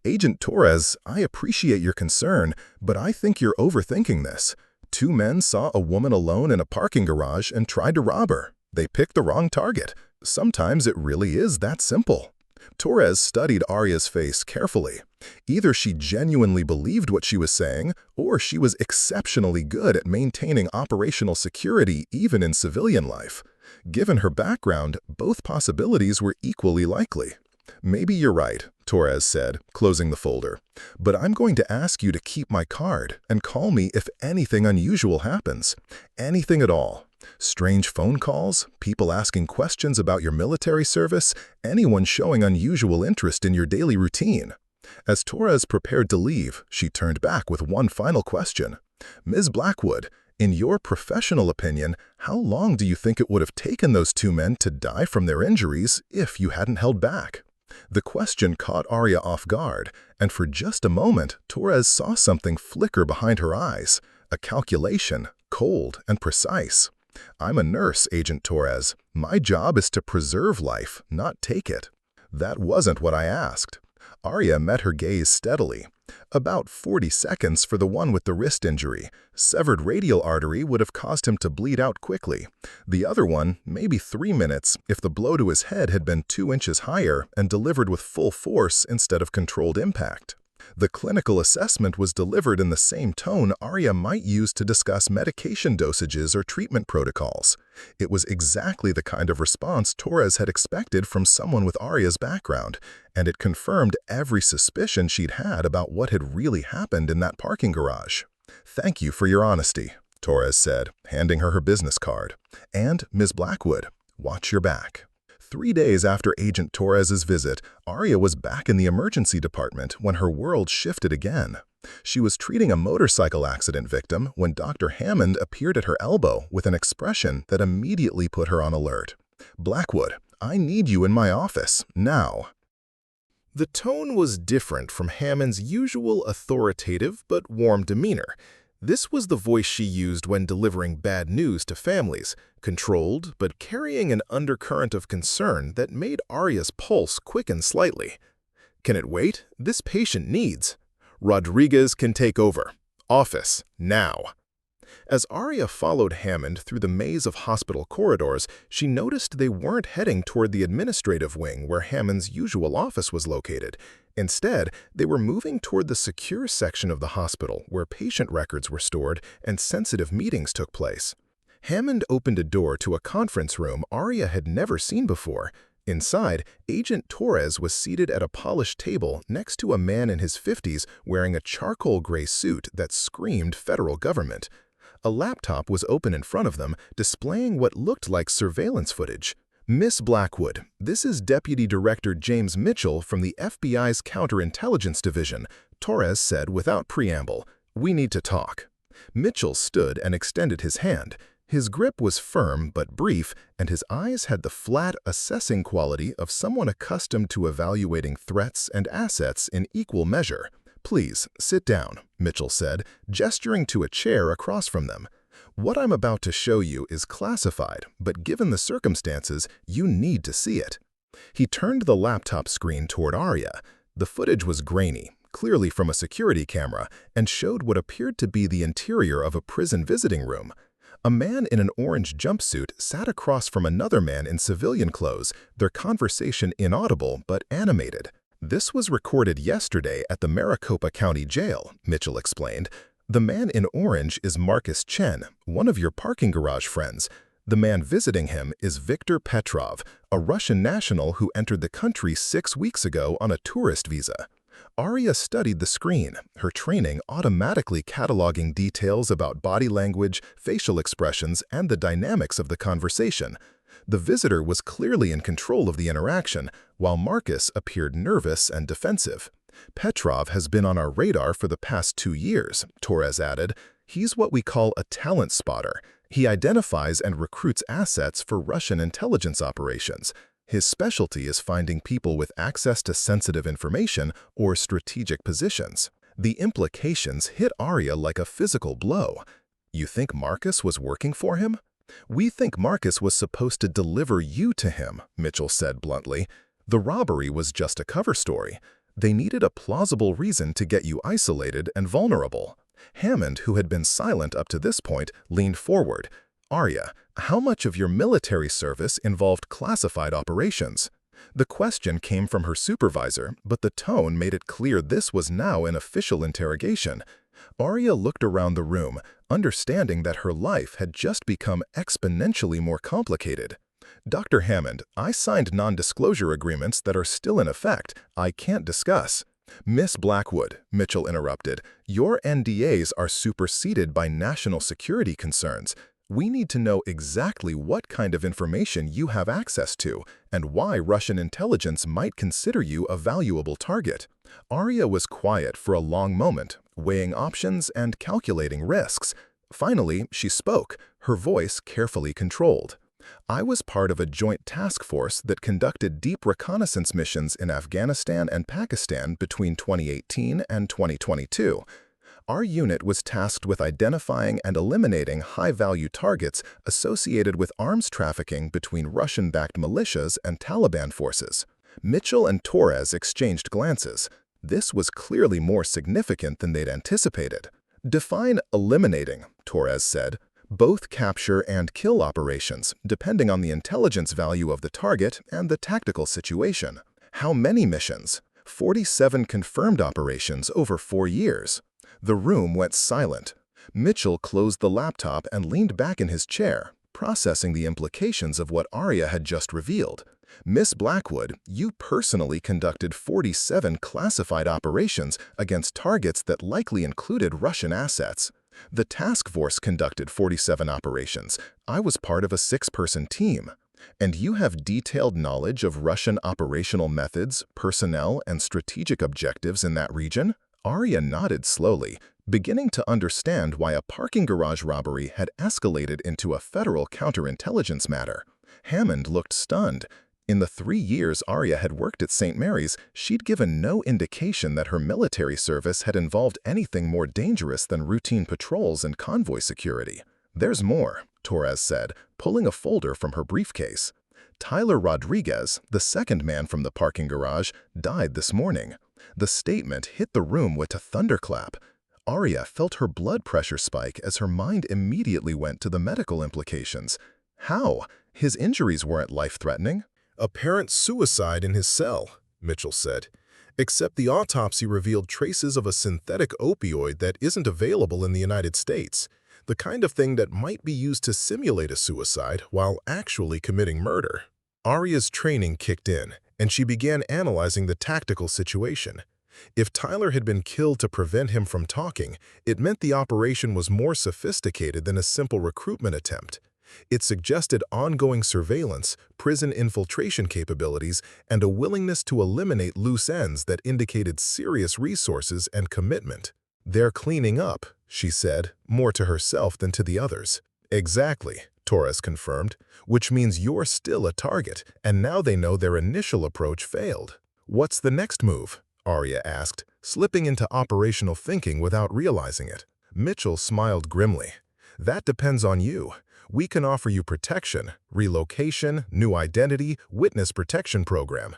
Agent Torres, I appreciate your concern, but I think you're overthinking this. 2 men saw a woman alone in a parking garage and tried to rob her. They picked the wrong target. Sometimes it really is that simple. Torres studied Arya's face carefully. Either she genuinely believed what she was saying, or she was exceptionally good at maintaining operational security even in civilian life. Given her background, both possibilities were equally likely. Maybe you're right, Torres said, closing the folder. But I'm going to ask you to keep my card and call me if anything unusual happens. Anything at all. Strange phone calls, people asking questions about your military service, anyone showing unusual interest in your daily routine. As Torres prepared to leave, she turned back with one final question. Ms. Blackwood, in your professional opinion, how long do you think it would have taken those 2 men to die from their injuries if you hadn't held back? The question caught Arya off guard, and for just a moment, Torres saw something flicker behind her eyes. A calculation, cold and precise. I'm a nurse, Agent Torres. My job is to preserve life, not take it. That wasn't what I asked. Arya met her gaze steadily. About 40 seconds for the one with the wrist injury. Severed radial artery would have caused him to bleed out quickly. The other one, maybe 3 minutes, if the blow to his head had been 2 inches higher and delivered with full force instead of controlled impact. The clinical assessment was delivered in the same tone Arya might use to discuss medication dosages or treatment protocols. It was exactly the kind of response Torres had expected from someone with Arya's background, and it confirmed every suspicion she'd had about what had really happened in that parking garage. Thank you for your honesty, Torres said, handing her business card. And, Ms. Blackwood, watch your back. 3 days after Agent Torres's visit, Arya was back in the emergency department when her world shifted again. She was treating a motorcycle accident victim when Dr. Hammond appeared at her elbow with an expression that immediately put her on alert. Blackwood, I need you in my office, now. The tone was different from Hammond's usual authoritative but warm demeanor. This was the voice she used when delivering bad news to families, controlled but carrying an undercurrent of concern that made Arya's pulse quicken slightly. Can it wait? This patient needs. Rodriguez can take over. Office, now. As Arya followed Hammond through the maze of hospital corridors, she noticed they weren't heading toward the administrative wing where Hammond's usual office was located. Instead, they were moving toward the secure section of the hospital where patient records were stored and sensitive meetings took place. Hammond opened a door to a conference room Arya had never seen before. Inside, Agent Torres was seated at a polished table next to a man in his 50s wearing a charcoal gray suit that screamed federal government. A laptop was open in front of them, displaying what looked like surveillance footage. Miss Blackwood, this is Deputy Director James Mitchell from the FBI's Counterintelligence Division, Torres said without preamble. We need to talk. Mitchell stood and extended his hand. His grip was firm but brief, and his eyes had the flat, assessing quality of someone accustomed to evaluating threats and assets in equal measure. Please, sit down, Mitchell said, gesturing to a chair across from them. What I'm about to show you is classified, but given the circumstances, you need to see it. He turned the laptop screen toward Arya. The footage was grainy, clearly from a security camera, and showed what appeared to be the interior of a prison visiting room. A man in an orange jumpsuit sat across from another man in civilian clothes, their conversation inaudible but animated. "This was recorded yesterday at the Maricopa County Jail," Mitchell explained. "The man in orange is Marcus Chen, one of your parking garage friends. The man visiting him is Viktor Petrov, a Russian national who entered the country 6 weeks ago on a tourist visa." Arya studied the screen, her training automatically cataloging details about body language, facial expressions, and the dynamics of the conversation. The visitor was clearly in control of the interaction, while Marcus appeared nervous and defensive. "Petrov has been on our radar for the past 2 years," Torres added. "He's what we call a talent spotter. He identifies and recruits assets for Russian intelligence operations. His specialty is finding people with access to sensitive information or strategic positions." The implications hit Arya like a physical blow. "You think Marcus was working for him?" "We think Marcus was supposed to deliver you to him," Mitchell said bluntly. "The robbery was just a cover story. They needed a plausible reason to get you isolated and vulnerable." Hammond, who had been silent up to this point, leaned forward. "Arya, how much of your military service involved classified operations?" The question came from her supervisor, but the tone made it clear this was now an official interrogation. Arya looked around the room, understanding that her life had just become exponentially more complicated. "Dr. Hammond, I signed non-disclosure agreements that are still in effect. I can't discuss." "Miss Blackwood," Mitchell interrupted, "your NDAs are superseded by national security concerns. We need to know exactly what kind of information you have access to and why Russian intelligence might consider you a valuable target." Arya was quiet for a long moment, weighing options and calculating risks. Finally, she spoke, her voice carefully controlled. "I was part of a joint task force that conducted deep reconnaissance missions in Afghanistan and Pakistan between 2018 and 2022. Our unit was tasked with identifying and eliminating high-value targets associated with arms trafficking between Russian-backed militias and Taliban forces." Mitchell and Torres exchanged glances. This was clearly more significant than they'd anticipated. "Define eliminating," Torres said. "Both capture and kill operations, depending on the intelligence value of the target and the tactical situation." "How many missions?" 47 confirmed operations over 4 years. The room went silent. Mitchell closed the laptop and leaned back in his chair, processing the implications of what Arya had just revealed. "Miss Blackwood, you personally conducted 47 classified operations against targets that likely included Russian assets. The task force conducted 47 operations. I was part of a 6-person team. And you have detailed knowledge of Russian operational methods, personnel, and strategic objectives in that region?" Arya nodded slowly, beginning to understand why a parking garage robbery had escalated into a federal counterintelligence matter. Hammond looked stunned. In the 3 years Arya had worked at St. Mary's, she'd given no indication that her military service had involved anything more dangerous than routine patrols and convoy security. "There's more," Torres said, pulling a folder from her briefcase. "Tyler Rodriguez, the second man from the parking garage, died this morning." The statement hit the room with a thunderclap. Arya felt her blood pressure spike as her mind immediately went to the medical implications. How? His injuries weren't life-threatening. "Apparent suicide in his cell," Mitchell said, "except the autopsy revealed traces of a synthetic opioid that isn't available in the United States, the kind of thing that might be used to simulate a suicide while actually committing murder." Arya's training kicked in, and she began analyzing the tactical situation. If Tyler had been killed to prevent him from talking, it meant the operation was more sophisticated than a simple recruitment attempt. It suggested ongoing surveillance, prison infiltration capabilities, and a willingness to eliminate loose ends that indicated serious resources and commitment. "They're cleaning up," she said, more to herself than to the others. "Exactly," Torres confirmed, "which means you're still a target, and now they know their initial approach failed." "What's the next move?" Arya asked, slipping into operational thinking without realizing it. Mitchell smiled grimly. "That depends on you. We can offer you protection, relocation, new identity, witness protection program.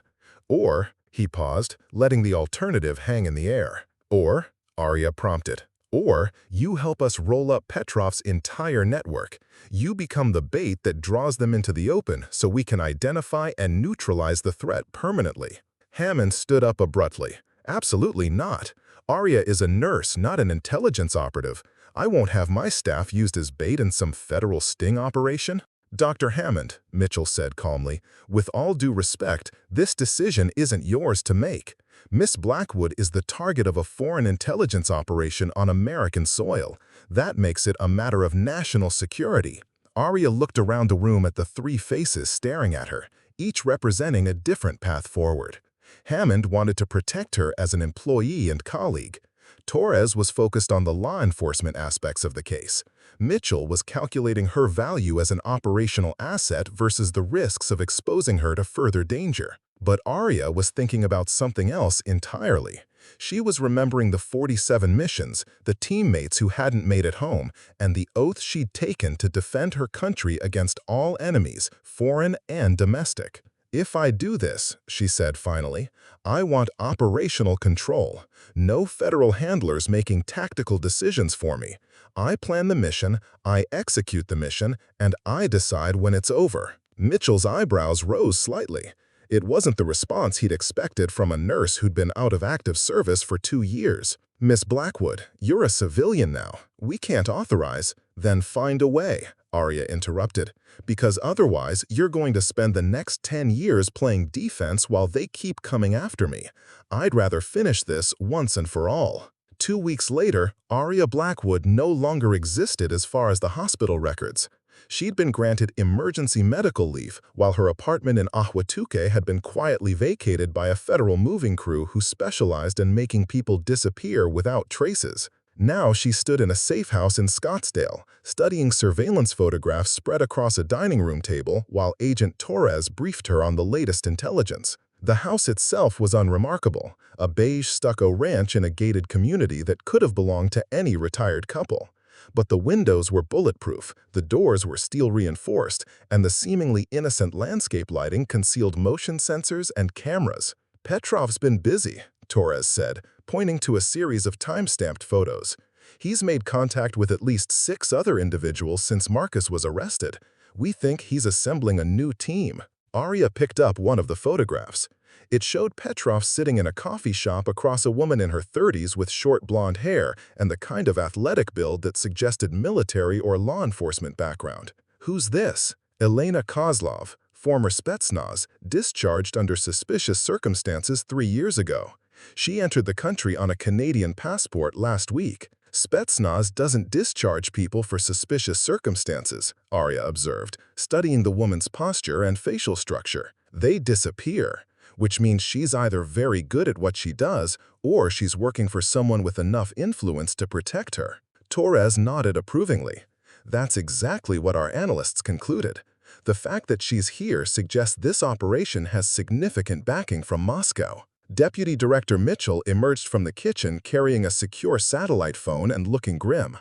Or," he paused, letting the alternative hang in the air. "Or," Arya prompted, Or you help us roll up Petrov's entire network. You become the bait that draws them into the open so we can identify and neutralize the threat permanently. Hammond stood up abruptly. Absolutely not. Arya is a nurse, not an intelligence operative. I won't have my staff used as bait in some federal sting operation. Dr. Hammond, Mitchell said calmly, with all due respect, this decision isn't yours to make. Miss Blackwood is the target of a foreign intelligence operation on American soil. That makes it a matter of national security. Arya looked around the room at the three faces staring at her, each representing a different path forward. Hammond wanted to protect her as an employee and colleague. Torres was focused on the law enforcement aspects of the case. Mitchell was calculating her value as an operational asset versus the risks of exposing her to further danger. But Arya was thinking about something else entirely. She was remembering the 47 missions, the teammates who hadn't made it home, and the oath she'd taken to defend her country against all enemies, foreign and domestic. If I do this, she said finally, I want operational control. No federal handlers making tactical decisions for me. I plan the mission, I execute the mission, and I decide when it's over. Mitchell's eyebrows rose slightly. It wasn't the response he'd expected from a nurse who'd been out of active service for 2 years. Miss Blackwood, you're a civilian now. We can't authorize. Then find a way, Arya interrupted, because otherwise you're going to spend the next 10 years playing defense while they keep coming after me. I'd rather finish this once and for all. 2 weeks later, Arya Blackwood no longer existed as far as the hospital records. She'd been granted emergency medical leave while her apartment in Ahwatukee had been quietly vacated by a federal moving crew who specialized in making people disappear without traces. Now she stood in a safe house in Scottsdale, studying surveillance photographs spread across a dining room table while Agent Torres briefed her on the latest intelligence. The house itself was unremarkable, a beige stucco ranch in a gated community that could have belonged to any retired couple. But the windows were bulletproof, the doors were steel-reinforced, and the seemingly innocent landscape lighting concealed motion sensors and cameras. Petrov's been busy, Torres said, pointing to a series of time-stamped photos. He's made contact with at least 6 other individuals since Marcus was arrested. We think he's assembling a new team. Arya picked up one of the photographs. It showed Petrov sitting in a coffee shop across a woman in her 30s with short blonde hair and the kind of athletic build that suggested military or law enforcement background. Who's this? Elena Kozlov, former Spetsnaz, discharged under suspicious circumstances 3 years ago. She entered the country on a Canadian passport last week. Spetsnaz doesn't discharge people for suspicious circumstances, Arya observed, studying the woman's posture and facial structure. They disappear, which means she's either very good at what she does or she's working for someone with enough influence to protect her. Torres nodded approvingly. That's exactly what our analysts concluded. The fact that she's here suggests this operation has significant backing from Moscow. Deputy Director Mitchell emerged from the kitchen carrying a secure satellite phone and looking grim.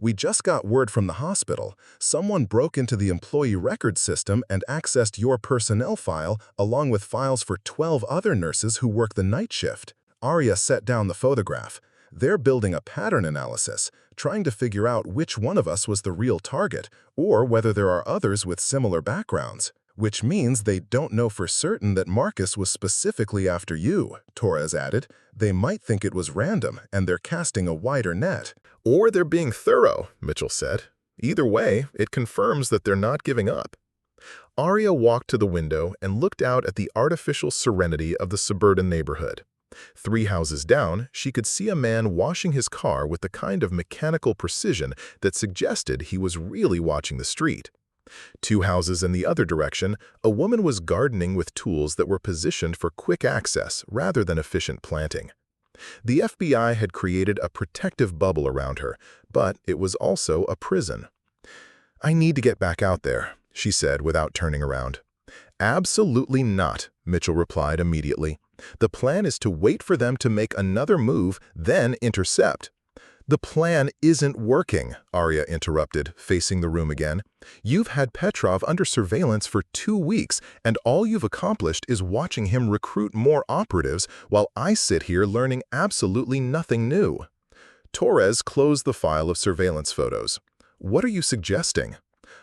We just got word from the hospital. Someone broke into the employee record system and accessed your personnel file along with files for 12 other nurses who work the night shift. Arya set down the photograph. They're building a pattern analysis, trying to figure out which one of us was the real target, or whether there are others with similar backgrounds. Which means they don't know for certain that Marcus was specifically after you, Torres added. They might think it was random, and they're casting a wider net. Or they're being thorough, Mitchell said. Either way, it confirms that they're not giving up. Arya walked to the window and looked out at the artificial serenity of the suburban neighborhood. 3 houses down, she could see a man washing his car with the kind of mechanical precision that suggested he was really watching the street. 2 houses in the other direction, a woman was gardening with tools that were positioned for quick access rather than efficient planting. The FBI had created a protective bubble around her, but it was also a prison. I need to get back out there, she said without turning around. Absolutely not, Mitchell replied immediately. The plan is to wait for them to make another move, then intercept. The plan isn't working, Arya interrupted, facing the room again. You've had Petrov under surveillance for 2 weeks, and all you've accomplished is watching him recruit more operatives while I sit here learning absolutely nothing new. Torres closed the file of surveillance photos. "What are you suggesting?"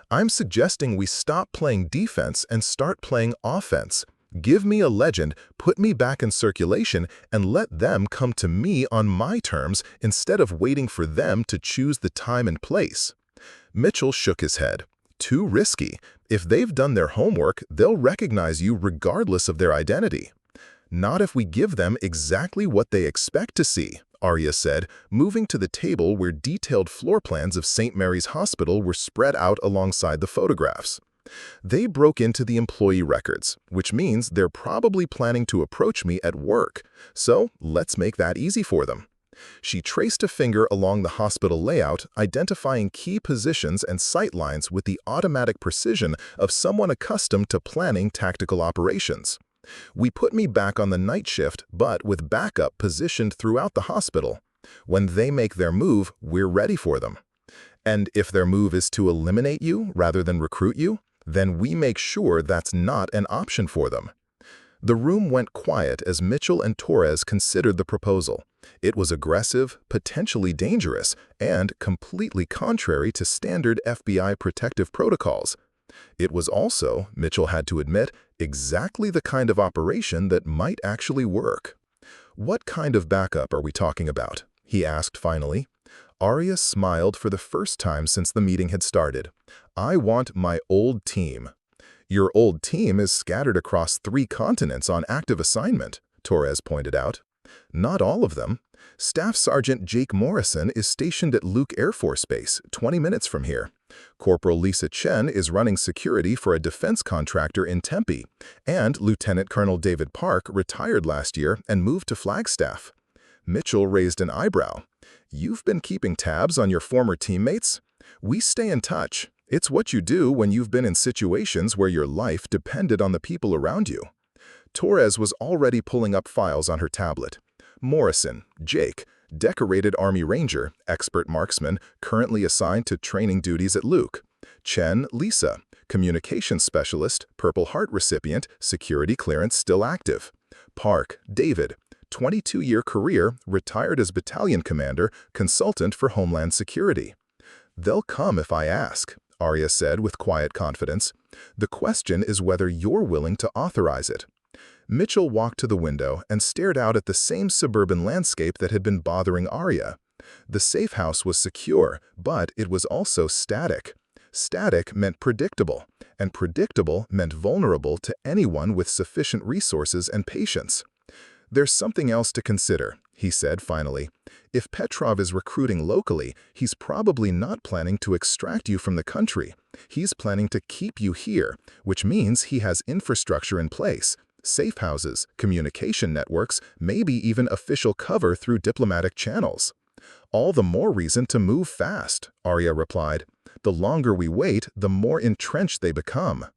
"I'm suggesting we stop playing defense and start playing offense. Give me a legend, put me back in circulation, and let them come to me on my terms instead of waiting for them to choose the time and place." Mitchell shook his head. "Too risky. If they've done their homework, they'll recognize you regardless of their identity." "Not if we give them exactly what they expect to see," Arya said, moving to the table where detailed floor plans of St. Mary's Hospital were spread out alongside the photographs. "They broke into the employee records, which means they're probably planning to approach me at work. So let's make that easy for them." She traced a finger along the hospital layout, identifying key positions and sight lines with the automatic precision of someone accustomed to planning tactical operations. "We put me back on the night shift, but with backup positioned throughout the hospital. When they make their move, we're ready for them. And if their move is to eliminate you rather than recruit you, then we make sure that's not an option for them." The room went quiet as Mitchell and Torres considered the proposal. It was aggressive, potentially dangerous, and completely contrary to standard FBI protective protocols. It was also, Mitchell had to admit, exactly the kind of operation that might actually work. "What kind of backup are we talking about?" he asked finally. Arya smiled for the first time since the meeting had started. "I want my old team." "Your old team is scattered across 3 continents on active assignment," Torres pointed out. "Not all of them. Staff Sergeant Jake Morrison is stationed at Luke Air Force Base, 20 minutes from here. Corporal Lisa Chen is running security for a defense contractor in Tempe, and Lieutenant Colonel David Park retired last year and moved to Flagstaff." Mitchell raised an eyebrow. "You've been keeping tabs on your former teammates?" "We stay in touch. It's what you do when you've been in situations where your life depended on the people around you." Torres was already pulling up files on her tablet. "Morrison, Jake, decorated Army Ranger, expert marksman, currently assigned to training duties at Luke. Chen, Lisa, communications specialist, Purple Heart recipient, security clearance still active. Park, David, 22-year career, retired as battalion commander, consultant for Homeland Security." "They'll come if I ask," Arya said with quiet confidence. "The question is whether you're willing to authorize it." Mitchell walked to the window and stared out at the same suburban landscape that had been bothering Arya. The safe house was secure, but it was also static. Static meant predictable, and predictable meant vulnerable to anyone with sufficient resources and patience. "There's something else to consider," he said finally. "If Petrov is recruiting locally, he's probably not planning to extract you from the country. He's planning to keep you here, which means he has infrastructure in place. Safe houses, communication networks, maybe even official cover through diplomatic channels." "All the more reason to move fast," Arya replied. "The longer we wait, the more entrenched they become."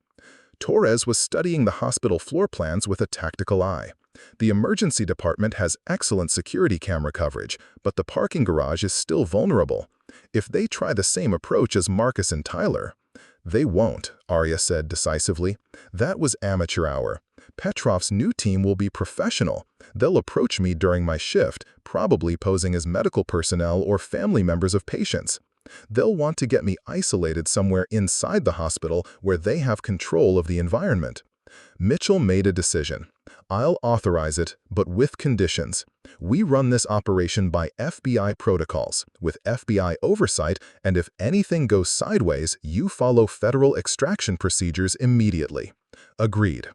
Torres was studying the hospital floor plans with a tactical eye. The emergency department has excellent security camera coverage, but the parking garage is still vulnerable. If they try the same approach as Marcus and Tyler— "They won't," Arya said decisively. "That was amateur hour. Petrov's new team will be professional. They'll approach me during my shift, probably posing as medical personnel or family members of patients. They'll want to get me isolated somewhere inside the hospital where they have control of the environment." Mitchell made a decision. "I'll authorize it, but with conditions. We run this operation by FBI protocols, with FBI oversight, and if anything goes sideways, you follow federal extraction procedures immediately." "Agreed."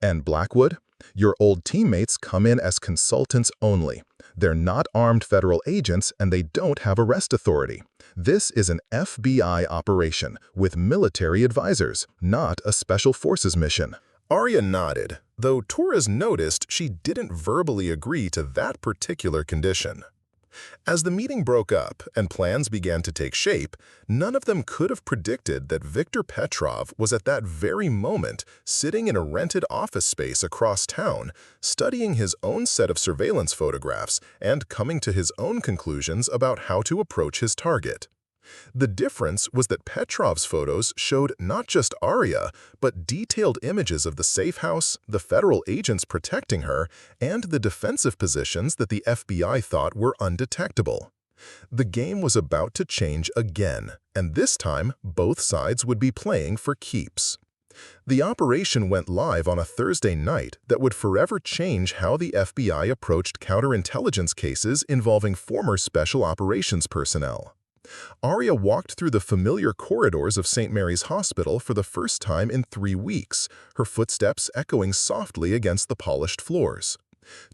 "And Blackwood? Your old teammates come in as consultants only. They're not armed federal agents and they don't have arrest authority. This is an FBI operation with military advisors, not a special forces mission." Arya nodded, though Torres noticed she didn't verbally agree to that particular condition. As the meeting broke up and plans began to take shape, none of them could have predicted that Viktor Petrov was at that very moment sitting in a rented office space across town, studying his own set of surveillance photographs and coming to his own conclusions about how to approach his target. The difference was that Petrov's photos showed not just Arya, but detailed images of the safe house, the federal agents protecting her, and the defensive positions that the FBI thought were undetectable. The game was about to change again, and this time both sides would be playing for keeps. The operation went live on a Thursday night that would forever change how the FBI approached counterintelligence cases involving former Special Operations personnel. Arya walked through the familiar corridors of St. Mary's Hospital for the first time in 3 weeks, her footsteps echoing softly against the polished floors.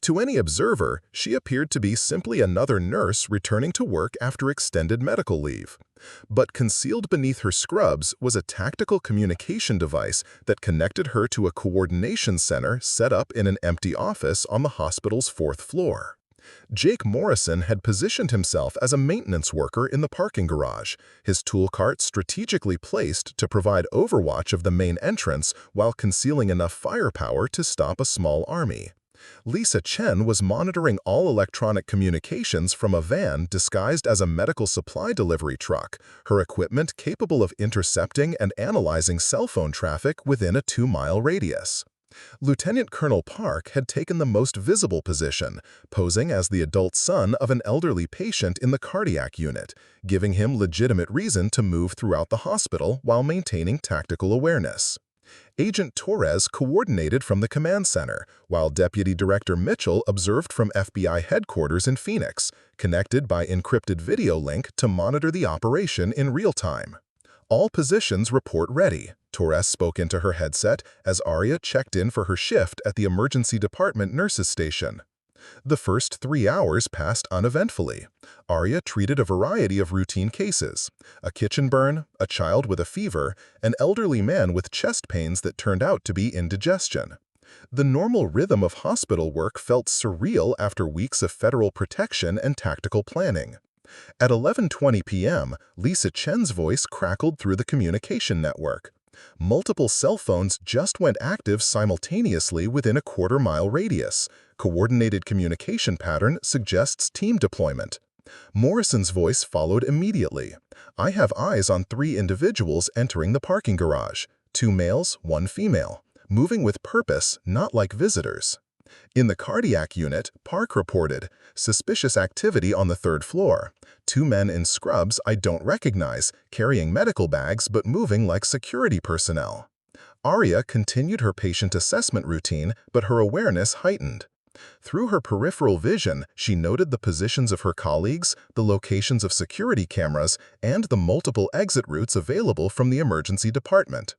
To any observer, she appeared to be simply another nurse returning to work after extended medical leave. But concealed beneath her scrubs was a tactical communication device that connected her to a coordination center set up in an empty office on the hospital's 4th floor. Jake Morrison had positioned himself as a maintenance worker in the parking garage, his tool cart strategically placed to provide overwatch of the main entrance while concealing enough firepower to stop a small army. Lisa Chen was monitoring all electronic communications from a van disguised as a medical supply delivery truck, her equipment capable of intercepting and analyzing cell phone traffic within a 2-mile radius. Lieutenant Colonel Park had taken the most visible position, posing as the adult son of an elderly patient in the cardiac unit, giving him legitimate reason to move throughout the hospital while maintaining tactical awareness. Agent Torres coordinated from the command center, while Deputy Director Mitchell observed from FBI headquarters in Phoenix, connected by encrypted video link to monitor the operation in real time. "All positions report ready," Torres spoke into her headset as Arya checked in for her shift at the emergency department nurses station. The first 3 hours passed uneventfully. Arya treated a variety of routine cases: a kitchen burn, a child with a fever, an elderly man with chest pains that turned out to be indigestion. The normal rhythm of hospital work felt surreal after weeks of federal protection and tactical planning. At 11:20 p.m., Lisa Chen's voice crackled through the communication network. Multiple cell phones just went active simultaneously within a quarter-mile radius. Coordinated communication pattern suggests team deployment. Morrison's voice followed immediately. "I have eyes on 3 individuals entering the parking garage. 2 males, 1 female. Moving with purpose, not like visitors." In the cardiac unit, Park reported, "Suspicious activity on the 3rd floor. 2 men in scrubs I don't recognize, carrying medical bags but moving like security personnel." Arya continued her patient assessment routine, but her awareness heightened. Through her peripheral vision, she noted the positions of her colleagues, the locations of security cameras, and the multiple exit routes available from the emergency department.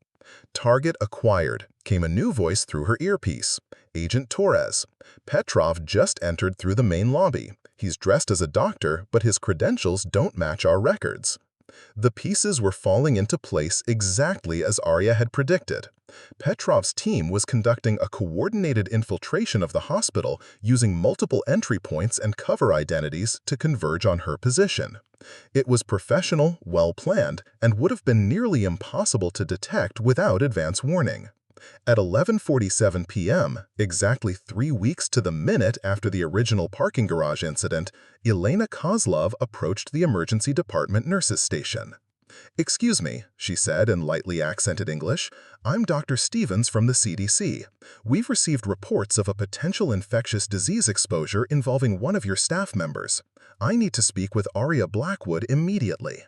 "Target acquired," came a new voice through her earpiece. "Agent Torres. Petrov just entered through the main lobby. He's dressed as a doctor, but his credentials don't match our records." The pieces were falling into place exactly as Arya had predicted. Petrov's team was conducting a coordinated infiltration of the hospital using multiple entry points and cover identities to converge on her position. It was professional, well-planned, and would have been nearly impossible to detect without advance warning. At 11:47 p.m., exactly 3 weeks to the minute after the original parking garage incident, Elena Kozlov approached the emergency department nurses station. "Excuse me," she said in lightly accented English, "I'm Dr. Stevens from the CDC. We've received reports of a potential infectious disease exposure involving one of your staff members. I need to speak with Arya Blackwood immediately."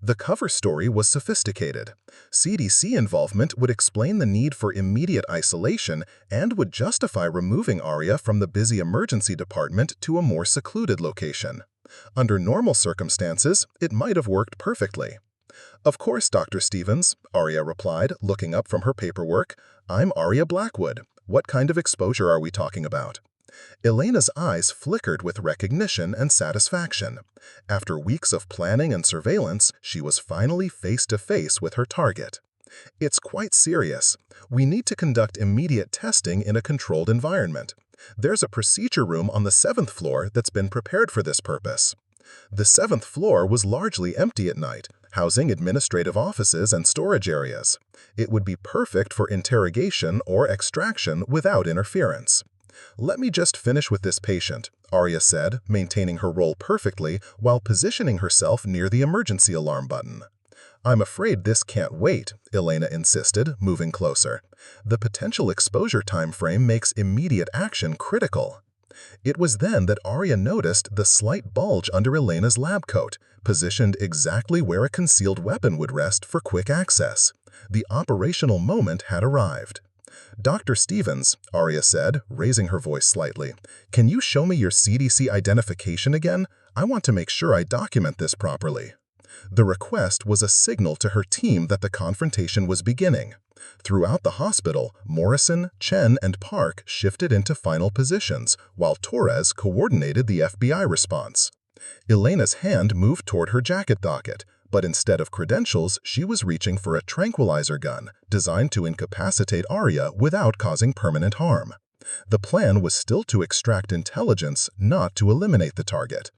The cover story was sophisticated. CDC involvement would explain the need for immediate isolation and would justify removing Arya from the busy emergency department to a more secluded location. Under normal circumstances, it might have worked perfectly. "Of course, Dr. Stevens," Arya replied, looking up from her paperwork. "I'm Arya Blackwood. What kind of exposure are we talking about?" Elena's eyes flickered with recognition and satisfaction. After weeks of planning and surveillance, she was finally face-to-face with her target. "It's quite serious. We need to conduct immediate testing in a controlled environment. There's a procedure room on the 7th floor that's been prepared for this purpose." The 7th floor was largely empty at night, housing administrative offices and storage areas. It would be perfect for interrogation or extraction without interference. "Let me just finish with this patient," Arya said, maintaining her role perfectly while positioning herself near the emergency alarm button. "I'm afraid this can't wait," Elena insisted, moving closer. "The potential exposure time frame makes immediate action critical." It was then that Arya noticed the slight bulge under Elena's lab coat, positioned exactly where a concealed weapon would rest for quick access. The operational moment had arrived. "Dr. Stevens," Arya said, raising her voice slightly, "can you show me your CDC identification again? I want to make sure I document this properly." The request was a signal to her team that the confrontation was beginning. Throughout the hospital, Morrison, Chen, and Park shifted into final positions, while Torres coordinated the FBI response. Elena's hand moved toward her jacket docket, but instead of credentials, she was reaching for a tranquilizer gun designed to incapacitate Arya without causing permanent harm. The plan was still to extract intelligence, not to eliminate the target.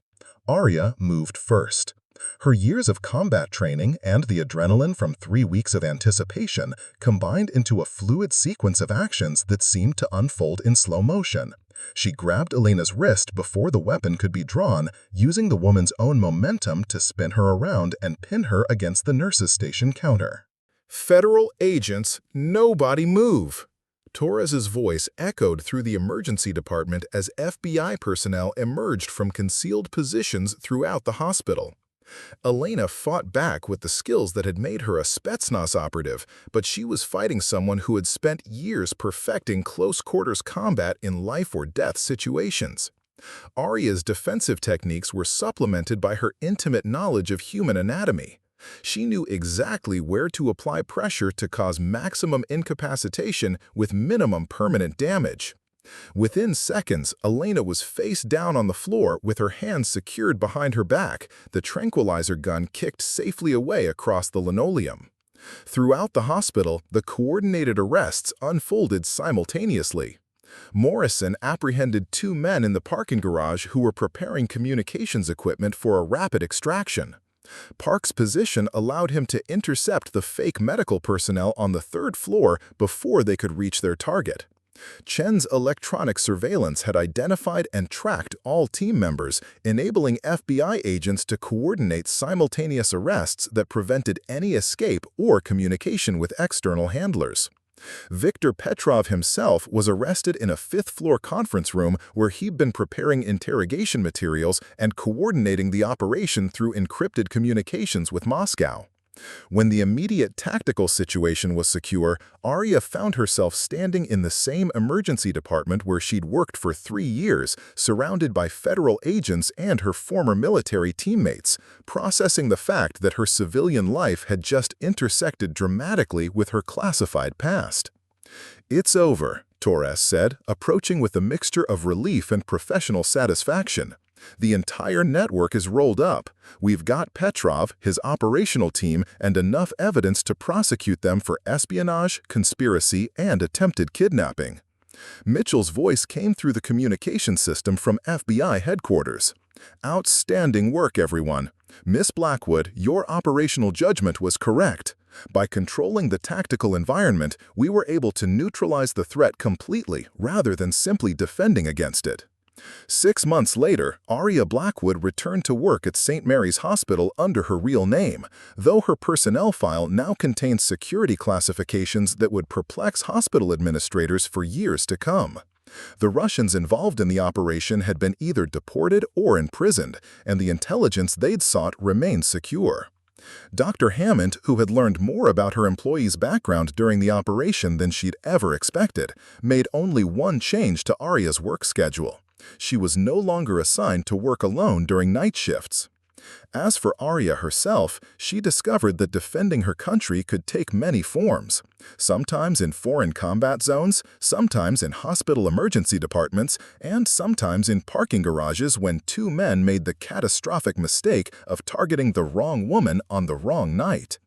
Arya moved first. Her years of combat training and the adrenaline from 3 weeks of anticipation combined into a fluid sequence of actions that seemed to unfold in slow motion. She grabbed Elena's wrist before the weapon could be drawn, using the woman's own momentum to spin her around and pin her against the nurse's station counter. "Federal agents, nobody move!" Torres's voice echoed through the emergency department as FBI personnel emerged from concealed positions throughout the hospital. Elena fought back with the skills that had made her a Spetsnaz operative, but she was fighting someone who had spent years perfecting close-quarters combat in life-or-death situations. Arya's defensive techniques were supplemented by her intimate knowledge of human anatomy. She knew exactly where to apply pressure to cause maximum incapacitation with minimum permanent damage. Within seconds, Elena was face down on the floor with her hands secured behind her back, the tranquilizer gun kicked safely away across the linoleum. Throughout the hospital, the coordinated arrests unfolded simultaneously. Morrison apprehended 2 men in the parking garage who were preparing communications equipment for a rapid extraction. Park's position allowed him to intercept the fake medical personnel on the 3rd floor before they could reach their target. Chen's electronic surveillance had identified and tracked all team members, enabling FBI agents to coordinate simultaneous arrests that prevented any escape or communication with external handlers. Viktor Petrov himself was arrested in a 5th-floor conference room where he'd been preparing interrogation materials and coordinating the operation through encrypted communications with Moscow. When the immediate tactical situation was secure, Arya found herself standing in the same emergency department where she'd worked for 3 years, surrounded by federal agents and her former military teammates, processing the fact that her civilian life had just intersected dramatically with her classified past. "It's over," Torres said, approaching with a mixture of relief and professional satisfaction. "The entire network is rolled up. We've got Petrov, his operational team, and enough evidence to prosecute them for espionage, conspiracy, and attempted kidnapping." Mitchell's voice came through the communication system from FBI headquarters. "Outstanding work, everyone. Miss Blackwood, your operational judgment was correct. By controlling the tactical environment, we were able to neutralize the threat completely rather than simply defending against it." 6 months later, Arya Blackwood returned to work at St. Mary's Hospital under her real name, though her personnel file now contained security classifications that would perplex hospital administrators for years to come. The Russians involved in the operation had been either deported or imprisoned, and the intelligence they'd sought remained secure. Dr. Hammond, who had learned more about her employee's background during the operation than she'd ever expected, made only one change to Arya's work schedule. She was no longer assigned to work alone during night shifts. As for Arya herself, she discovered that defending her country could take many forms. Sometimes in foreign combat zones, sometimes in hospital emergency departments, and sometimes in parking garages when 2 men made the catastrophic mistake of targeting the wrong woman on the wrong night.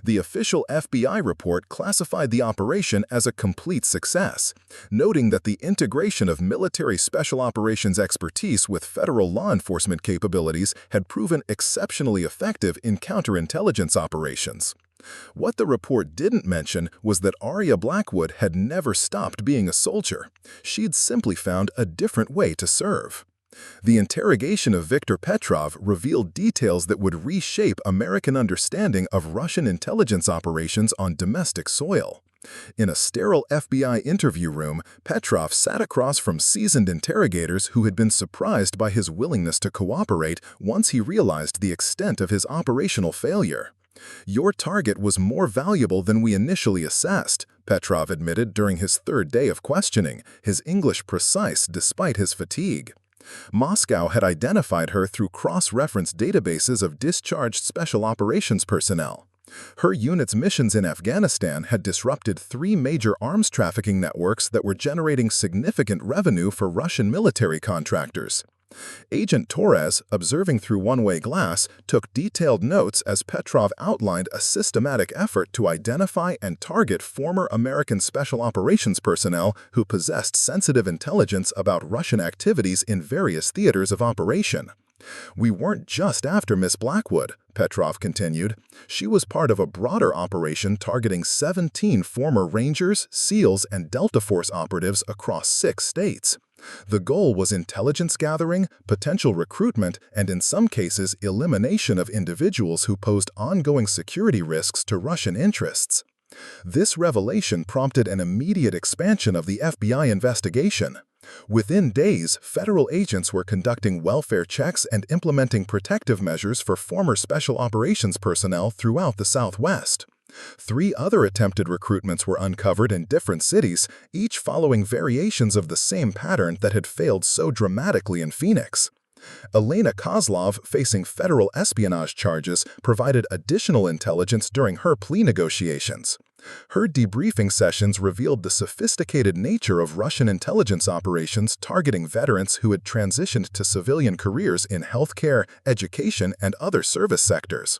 The official FBI report classified the operation as a complete success, noting that the integration of military special operations expertise with federal law enforcement capabilities had proven exceptionally effective in counterintelligence operations. What the report didn't mention was that Arya Blackwood had never stopped being a soldier. She'd simply found a different way to serve. The interrogation of Viktor Petrov revealed details that would reshape American understanding of Russian intelligence operations on domestic soil. In a sterile FBI interview room, Petrov sat across from seasoned interrogators who had been surprised by his willingness to cooperate once he realized the extent of his operational failure. "Your target was more valuable than we initially assessed," Petrov admitted during his third day of questioning, his English precise despite his fatigue. Moscow had identified her through cross-reference databases of discharged special operations personnel. Her unit's missions in Afghanistan had disrupted 3 major arms trafficking networks that were generating significant revenue for Russian military contractors. Agent Torres, observing through one-way glass, took detailed notes as Petrov outlined a systematic effort to identify and target former American special operations personnel who possessed sensitive intelligence about Russian activities in various theaters of operation. "We weren't just after Miss Blackwood," Petrov continued. "She was part of a broader operation targeting 17 former Rangers, SEALs, and Delta Force operatives across 6 states. The goal was intelligence gathering, potential recruitment, and in some cases elimination of individuals who posed ongoing security risks to Russian interests." This revelation prompted an immediate expansion of the FBI investigation. Within days, federal agents were conducting welfare checks and implementing protective measures for former special operations personnel throughout the Southwest. 3 other attempted recruitments were uncovered in different cities, each following variations of the same pattern that had failed so dramatically in Phoenix. Elena Kozlov, facing federal espionage charges, provided additional intelligence during her plea negotiations. Her debriefing sessions revealed the sophisticated nature of Russian intelligence operations targeting veterans who had transitioned to civilian careers in healthcare, education, and other service sectors.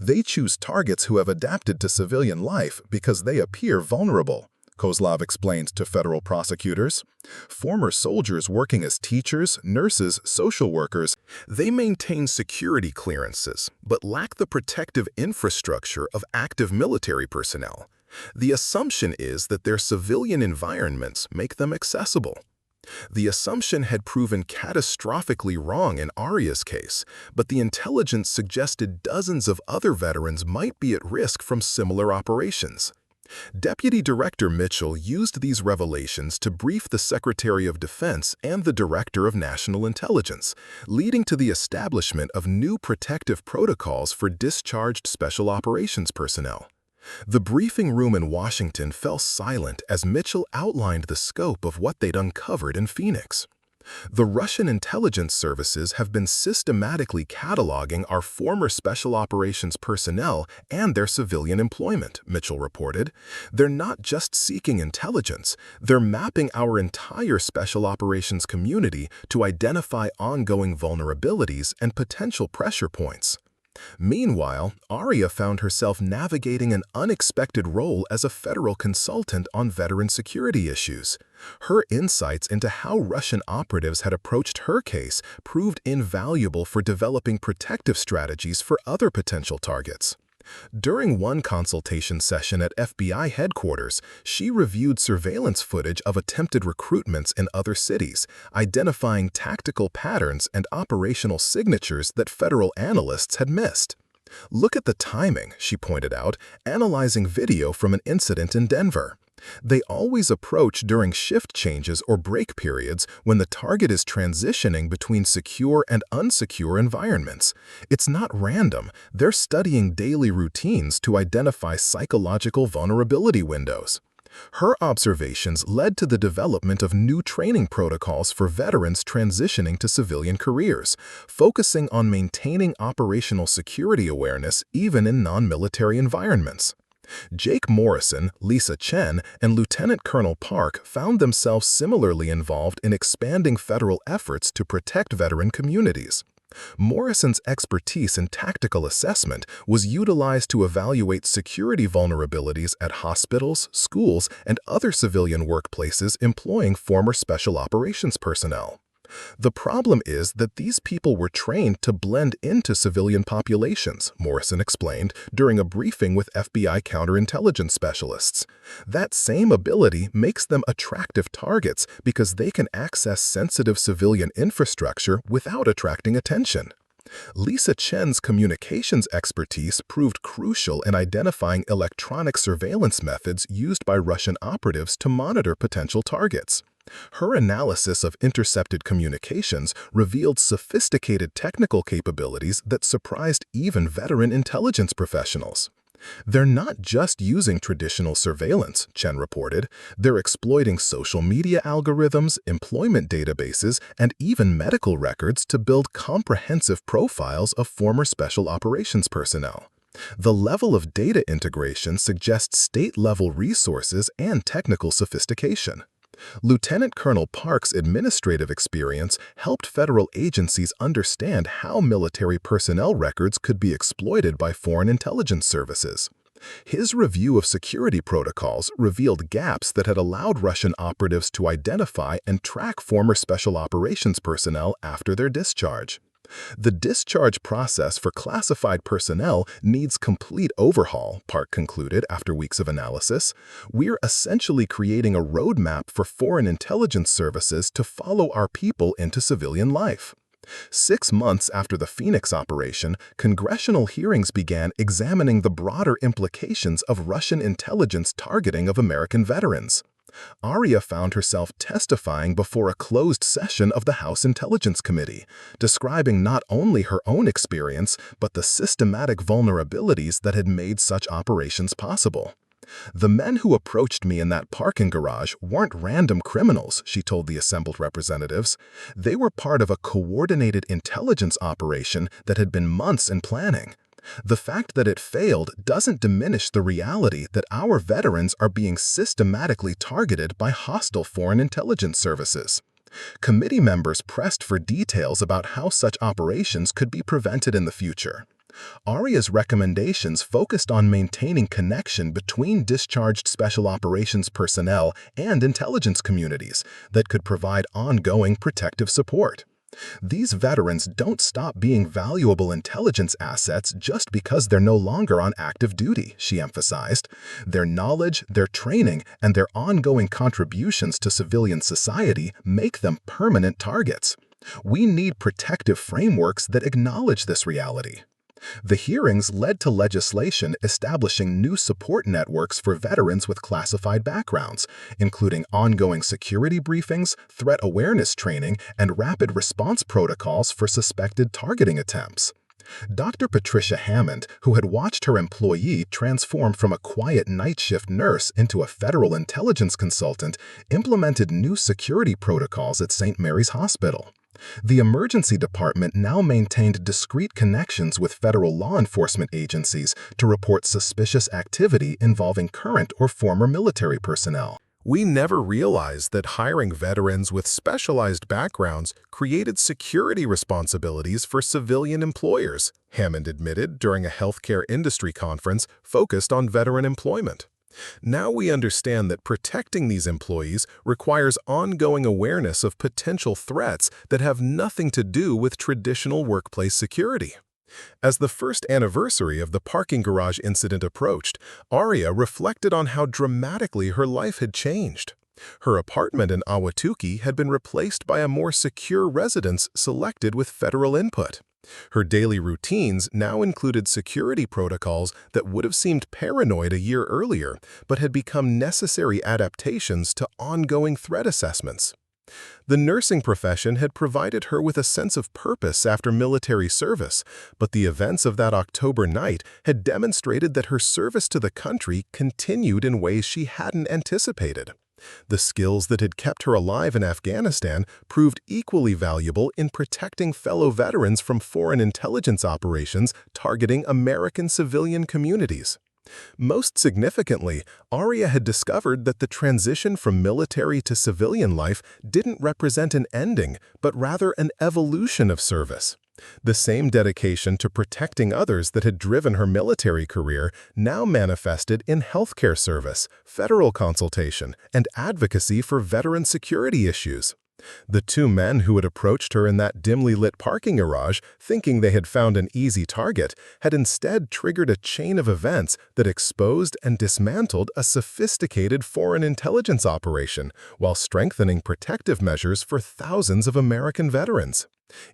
"They choose targets who have adapted to civilian life because they appear vulnerable," Kozlov explained to federal prosecutors. "Former soldiers working as teachers, nurses, social workers, they maintain security clearances but lack the protective infrastructure of active military personnel. The assumption is that their civilian environments make them accessible." The assumption had proven catastrophically wrong in Aria's case, but the intelligence suggested dozens of other veterans might be at risk from similar operations. Deputy Director Mitchell used these revelations to brief the Secretary of Defense and the Director of National Intelligence, leading to the establishment of new protective protocols for discharged special operations personnel. The briefing room in Washington fell silent as Mitchell outlined the scope of what they'd uncovered in Phoenix. "The Russian intelligence services have been systematically cataloging our former special operations personnel and their civilian employment," Mitchell reported. "They're not just seeking intelligence, they're mapping our entire special operations community to identify ongoing vulnerabilities and potential pressure points." Meanwhile, Aria found herself navigating an unexpected role as a federal consultant on veteran security issues. Her insights into how Russian operatives had approached her case proved invaluable for developing protective strategies for other potential targets. During one consultation session at FBI headquarters, she reviewed surveillance footage of attempted recruitments in other cities, identifying tactical patterns and operational signatures that federal analysts had missed. "Look at the timing," she pointed out, analyzing video from an incident in Denver. "They always approach during shift changes or break periods when the target is transitioning between secure and unsecure environments. It's not random. They're studying daily routines to identify psychological vulnerability windows." Her observations led to the development of new training protocols for veterans transitioning to civilian careers, focusing on maintaining operational security awareness even in non-military environments. Jake Morrison, Lisa Chen, and Lieutenant Colonel Park found themselves similarly involved in expanding federal efforts to protect veteran communities. Morrison's expertise in tactical assessment was utilized to evaluate security vulnerabilities at hospitals, schools, and other civilian workplaces employing former special operations personnel. "The problem is that these people were trained to blend into civilian populations," Morrison explained during a briefing with FBI counterintelligence specialists. "That same ability makes them attractive targets because they can access sensitive civilian infrastructure without attracting attention." Lisa Chen's communications expertise proved crucial in identifying electronic surveillance methods used by Russian operatives to monitor potential targets. Her analysis of intercepted communications revealed sophisticated technical capabilities that surprised even veteran intelligence professionals. They're not just using traditional surveillance, Chen reported. They're exploiting social media algorithms, employment databases, and even medical records to build comprehensive profiles of former special operations personnel. The level of data integration suggests state-level resources and technical sophistication. Lieutenant Colonel Park's administrative experience helped federal agencies understand how military personnel records could be exploited by foreign intelligence services. His review of security protocols revealed gaps that had allowed Russian operatives to identify and track former special operations personnel after their discharge. The discharge process for classified personnel needs complete overhaul, Park concluded after weeks of analysis. We're essentially creating a roadmap for foreign intelligence services to follow our people into civilian life. 6 months after the Phoenix operation, congressional hearings began examining the broader implications of Russian intelligence targeting of American veterans. Arya found herself testifying before a closed session of the House Intelligence Committee, describing not only her own experience but the systematic vulnerabilities that had made such operations possible. "The men who approached me in that parking garage weren't random criminals," she told the assembled representatives. "They were part of a coordinated intelligence operation that had been months in planning. The fact that it failed doesn't diminish the reality that our veterans are being systematically targeted by hostile foreign intelligence services." Committee members pressed for details about how such operations could be prevented in the future. Arya's recommendations focused on maintaining connection between discharged special operations personnel and intelligence communities that could provide ongoing protective support. These veterans don't stop being valuable intelligence assets just because they're no longer on active duty, she emphasized. Their knowledge, their training, and their ongoing contributions to civilian society make them permanent targets. We need protective frameworks that acknowledge this reality. The hearings led to legislation establishing new support networks for veterans with classified backgrounds, including ongoing security briefings, threat awareness training, and rapid response protocols for suspected targeting attempts. Dr. Patricia Hammond, who had watched her employee transform from a quiet night shift nurse into a federal intelligence consultant, implemented new security protocols at St. Mary's Hospital. The emergency department now maintained discreet connections with federal law enforcement agencies to report suspicious activity involving current or former military personnel. We never realized that hiring veterans with specialized backgrounds created security responsibilities for civilian employers, Hammond admitted during a healthcare industry conference focused on veteran employment. Now we understand that protecting these employees requires ongoing awareness of potential threats that have nothing to do with traditional workplace security. As the first anniversary of the parking garage incident approached, Arya reflected on how dramatically her life had changed. Her apartment in Ahwatukee had been replaced by a more secure residence selected with federal input. Her daily routines now included security protocols that would have seemed paranoid a year earlier, but had become necessary adaptations to ongoing threat assessments. The nursing profession had provided her with a sense of purpose after military service, but the events of that October night had demonstrated that her service to the country continued in ways she hadn't anticipated. The skills that had kept her alive in Afghanistan proved equally valuable in protecting fellow veterans from foreign intelligence operations targeting American civilian communities. Most significantly, Arya had discovered that the transition from military to civilian life didn't represent an ending, but rather an evolution of service. The same dedication to protecting others that had driven her military career now manifested in healthcare service, federal consultation, and advocacy for veteran security issues. The two men who had approached her in that dimly lit parking garage, thinking they had found an easy target, had instead triggered a chain of events that exposed and dismantled a sophisticated foreign intelligence operation while strengthening protective measures for thousands of American veterans.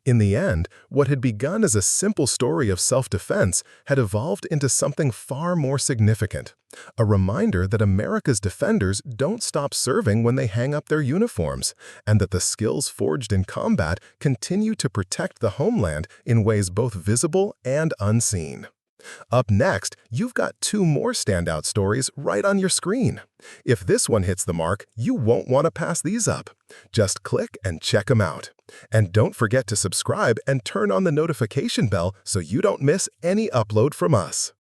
In the end, what had begun as a simple story of self-defense had evolved into something far more significant, a reminder that America's defenders don't stop serving when they hang up their uniforms, and that the skills forged in combat continue to protect the homeland in ways both visible and unseen. Up next, you've got two more standout stories right on your screen. If this one hits the mark, you won't want to pass these up. Just click and check them out. And don't forget to subscribe and turn on the notification bell so you don't miss any upload from us.